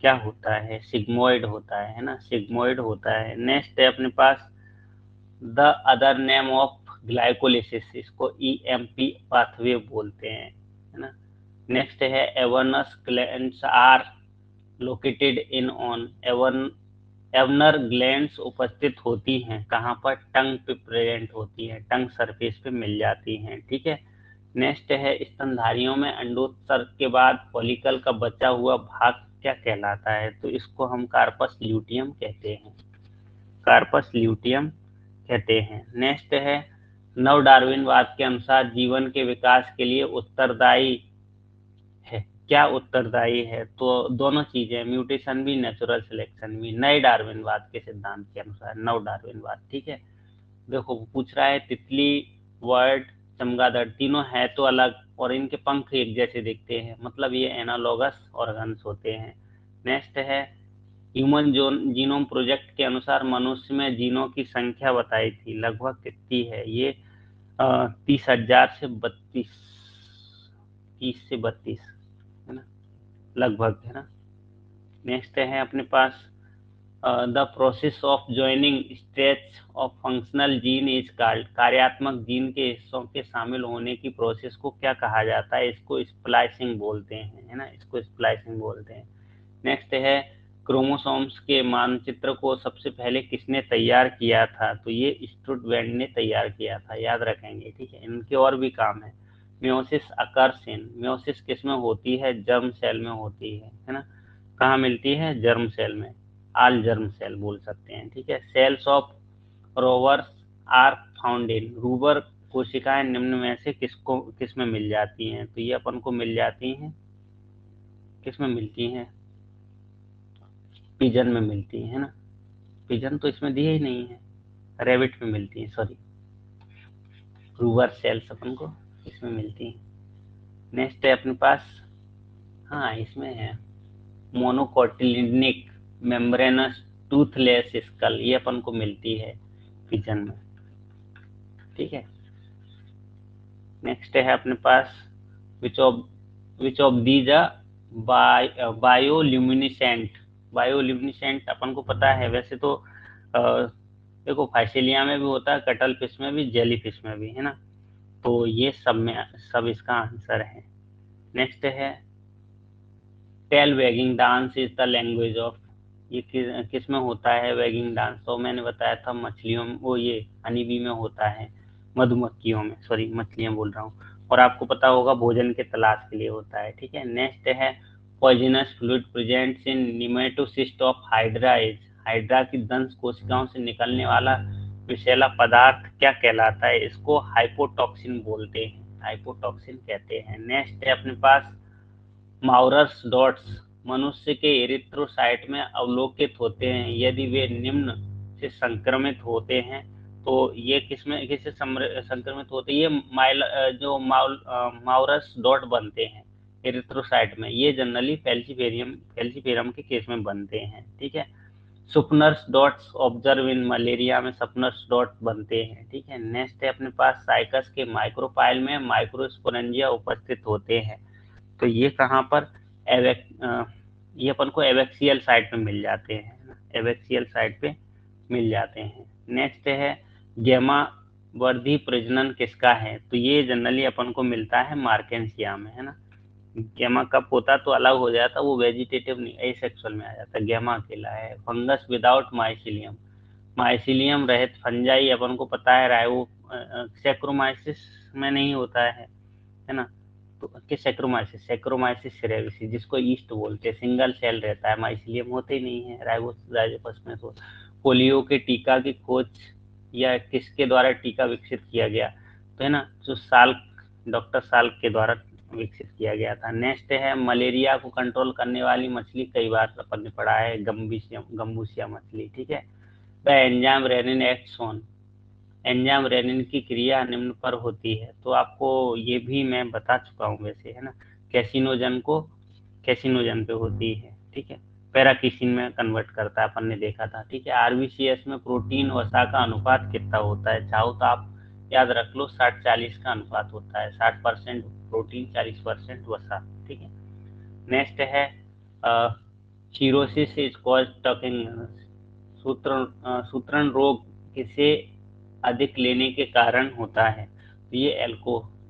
क्या होता है, सिग्मोइड होता है ना, सिग्मोइड होता है। नेक्स्ट है अपने पास the other name of glycolysis, इसको EMP पाथवे बोलते हैं है ना। नेक्स्ट है Ebner's glands are located in on, Ebner glands उपस्थित होती हैं कहाँ पर, टंग पे प्रेजेंट होती हैं, टंग सरफेस पे मिल जाती हैं, ठीक है। नेक्स्ट है स्तनधारियों में अंडोत्सर्ग के बाद फॉलिकल का बचा हुआ भाग क्या कहलाता है। तो इसको हम कार्पस ल्यूटियम कहते हैं, कार्पस ल्यूटियम कहते हैं। नेक्स्ट है नव डार्विनवाद के अनुसार जीवन के विकास के लिए उत्तरदायी है, क्या उत्तरदायी है। तो दोनों चीजें, म्यूटेशन भी नेचुरल सिलेक्शन भी, नए डार्विनवाद के सिद्धांत के अनुसार, नव डार्विनवाद, ठीक है। देखो पूछ रहा है तितली, वर्ड, चमगादड़ तीनों है तो अलग और इनके पंख एक जैसे दिखते हैं, मतलब ये एनालॉगस ऑर्गन्स होते हैं। नेक्स्ट है ह्यूमन जीनोम प्रोजेक्ट के अनुसार मनुष्य में जीनों की संख्या बताई थी, लगभग कितनी है ये 30,000 से 30 है ना, लगभग है ना। नेक्स्ट है अपने पास the process of joining stretch of functional gene is called, कार्यात्मक जीन के हिस्सों के शामिल होने की प्रोसेस को क्या कहा जाता है, इसको स्प्लाइसिंग बोलते हैं है ना, इसको स्प्लाइसिंग बोलते हैं। नेक्स्ट है क्रोमोसोम्स के मानचित्र को सबसे पहले किसने तैयार किया था। तो ये स्टुडवेंट ने तैयार किया था, याद रखेंगे, ठीक है। इनके और भी काम है। म्योसिस अकर्स इन, म्योसिस किस में होती है, जर्म सेल में होती है ना, कहाँ मिलती है, जर्म सेल में, आल जर्म सेल बोल सकते हैं, ठीक है। Cells of Rauber's are found in, Rauber कोशिकाएं निम्न में से किस में मिल जाती हैं। तो ये अपन को मिल जाती हैं, किस में मिलती हैं, पिजन में मिलती है ना, पिजन तो इसमें दिया ही नहीं है, रेबिट में मिलती है, सॉरी, रूबर सेल्स अपन को इसमें मिलती है। नेक्स्ट है अपने पास, हाँ इसमें है मोनोकोटिलिडनिक मेम्ब्रेनस टूथलेस स्कल, ये अपन को मिलती है पिजन में, ठीक है। नेक्स्ट है अपने पास which of these bioluminescent, bioluminescent अपन को पता है वैसे तो देखो फाइसेलिया में भी होता है, कटल फिश में भी, जेली फिश में भी है ना, तो ये सब में सब इसका आंसर है। नेक्स्ट है tail wagging dance is the language of, ये किस में होता है वैगिंग डांस, तो मैंने बताया था मछलियों में, वो ये हनी बी में होता है, मधुमक्खियों में, सॉरी मछलियां बोल रहा हूँ, और आपको पता होगा भोजन के तलाश के लिए होता है, ठीक है। नेक्स्ट है poisonous fluid presents in nematocyst of hydra is, hydra की दंश कोशिकाओं से निकलने वाला विषैला पदार्थ क्या कहलाता है, इसको हाइपोटॉक्सिन बोलते हैं, हाइपोटॉक्सिन कहते हैं। नेक्स्ट है अपने पास माउरस डॉट्स मनुष्य के एरिथ्रोसाइट में अवलोकित होते हैं, यदि वे निम्न से संक्रमित होते हैं तो ये किससे संक्रमित होते हैं? ये जो माउरस डॉट बनते हैं एरिथ्रोसाइट में, ये जनरली फैल्सीफेरम के केस में बनते हैं, ठीक है। सुपनर्स डॉट्स ऑब्जर्व इन मलेरिया में सपनर्स डॉट बनते हैं, ठीक है। नेक्स्ट है अपने पास साइकस के माइक्रोपाइल में माइक्रोस्पोरेंजिया उपस्थित होते हैं। तो ये कहाँ पर ये अपन को एवेक्सियल साइट पे मिल जाते हैं, एवेक्सियल साइट पे मिल जाते हैं। नेक्स्ट है गेमा वर्धी प्रजनन किसका है? तो ये जनरली अपन को मिलता है मार्केंसिया में, है ना। गेमा कप होता तो अलग हो जाता, वो वेजिटेटिव नहीं एसेक्सुअल में आ जाता, गेमा अकेला है। फंगस विदाउट माइसिलियम, माइसिलियम रहित फंजाई अपन को पता है वो सैक्रोमाइसिस में नहीं होता है ना। तो सैक्रोमाइसिस सेरेविसी जिसको ईस्ट बोलते हैं, सिंगल सेल रहता है, माइसिलियम होते ही नहीं है राइजोपस में। तो पोलियो के टीका की खोज या किसके द्वारा टीका विकसित किया गया? तो है ना, जो डॉक्टर साल्क के द्वारा विकसित किया गया था। नेक्स्ट है मलेरिया को कंट्रोल करने वाली मछली, कई बार अपन ने पढ़ा है, गम्बूसिया मछली, ठीक है। The enzyme renin acts on, enzyme renin की क्रिया निम्न पर होती है। तो आपको ये भी मैं बता चुका हूँ वैसे, है ना। कैसिनोजन पे होती है, ठीक है। पैराकिसिन में कन्वर्ट करता है, अपन ने देखा था, ठीक है। आरबीसीएस में प्रोटीन वसा का अनुपात कितना होता है? चाहो तो आप याद रख लो, 60-40 का अनुपात होता है, 60% प्रोटीन 40% वसा, ठीक है। नेक्स्ट है सीरोसिस इज कॉज टॉकिंग, सूत्रण रोग किसे अधिक लेने के कारण होता है? तो ये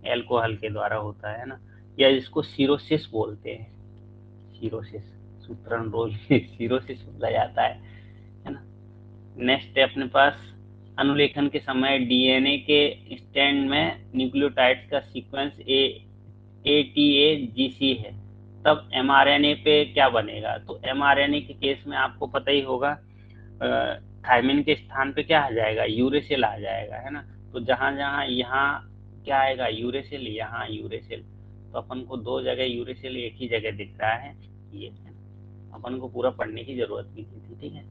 एल्कोहल के द्वारा होता है ना, या जिसको सीरोसिस बोलते हैं, सीरोसिस, सूत्रण रोग सीरोसिस बोला जाता है ना। नेक्स्ट है अपने पास अनुलेखन के समय डीएनए के स्टैंड में न्यूक्लियोटाइड्स का सीक्वेंस ATAGC है, तब एमआरएनए पे क्या बनेगा? तो एमआरएनए के केस में आपको पता ही होगा, थायमिन के स्थान पे क्या आ जाएगा? यूरेसिल आ जाएगा, है ना। तो जहां जहां यहाँ क्या आएगा? यूरेसिल, यहाँ यूरेसिल। तो अपन को दो जगह यूरेसिल एक ही जगह दिख रहा है, ये अपन को पूरा पढ़ने की जरूरत भी नहीं थी, ठीक है।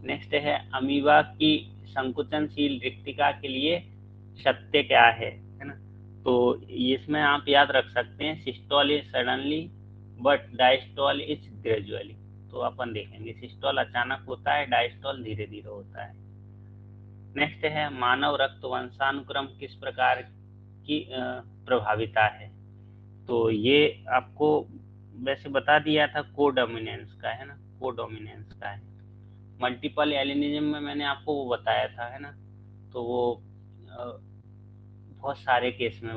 नेक्स्ट है अमीबा की संकुचनशील रिक्तिका के लिए सत्य क्या है ना। तो इसमें आप याद रख सकते हैं, systole is suddenly but diastole is gradually. तो अपन देखेंगे सिस्टोल अचानक होता है, डायस्टोल धीरे धीरे होता है। नेक्स्ट है मानव रक्त वंशानुक्रम किस प्रकार की प्रभाविता है? तो ये आपको वैसे बता दिया था, कोडोमिनेंस का, है ना, कोडोमिनेंस का है। मल्टीपल एलिनिज्म में मैंने आपको वो बताया था, है ना। तो वो बहुत सारे केस में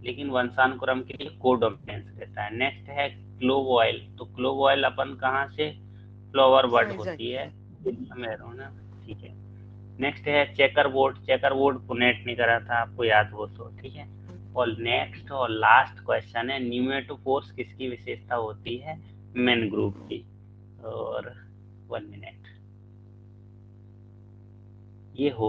लेकिन वंशानुक्रम के लिए कोडोमिनेंस रहता है। नेक्स्ट है क्लोव ऑयल। तो क्लोव ऑयल अपन कहाँ से? फ्लावर बड होती है, ना, ठीक है। नेक्स्ट है चेकर बोर्ड को नेट नहीं करा था, आपको याद हो तो, ठीक है। और नेक्स्ट और लास्ट क्वेश्चन है न्यूमेटोफोर्स किसकी विशेषता होती है? मेन ग्रुप की। और 1 मिनट ये हो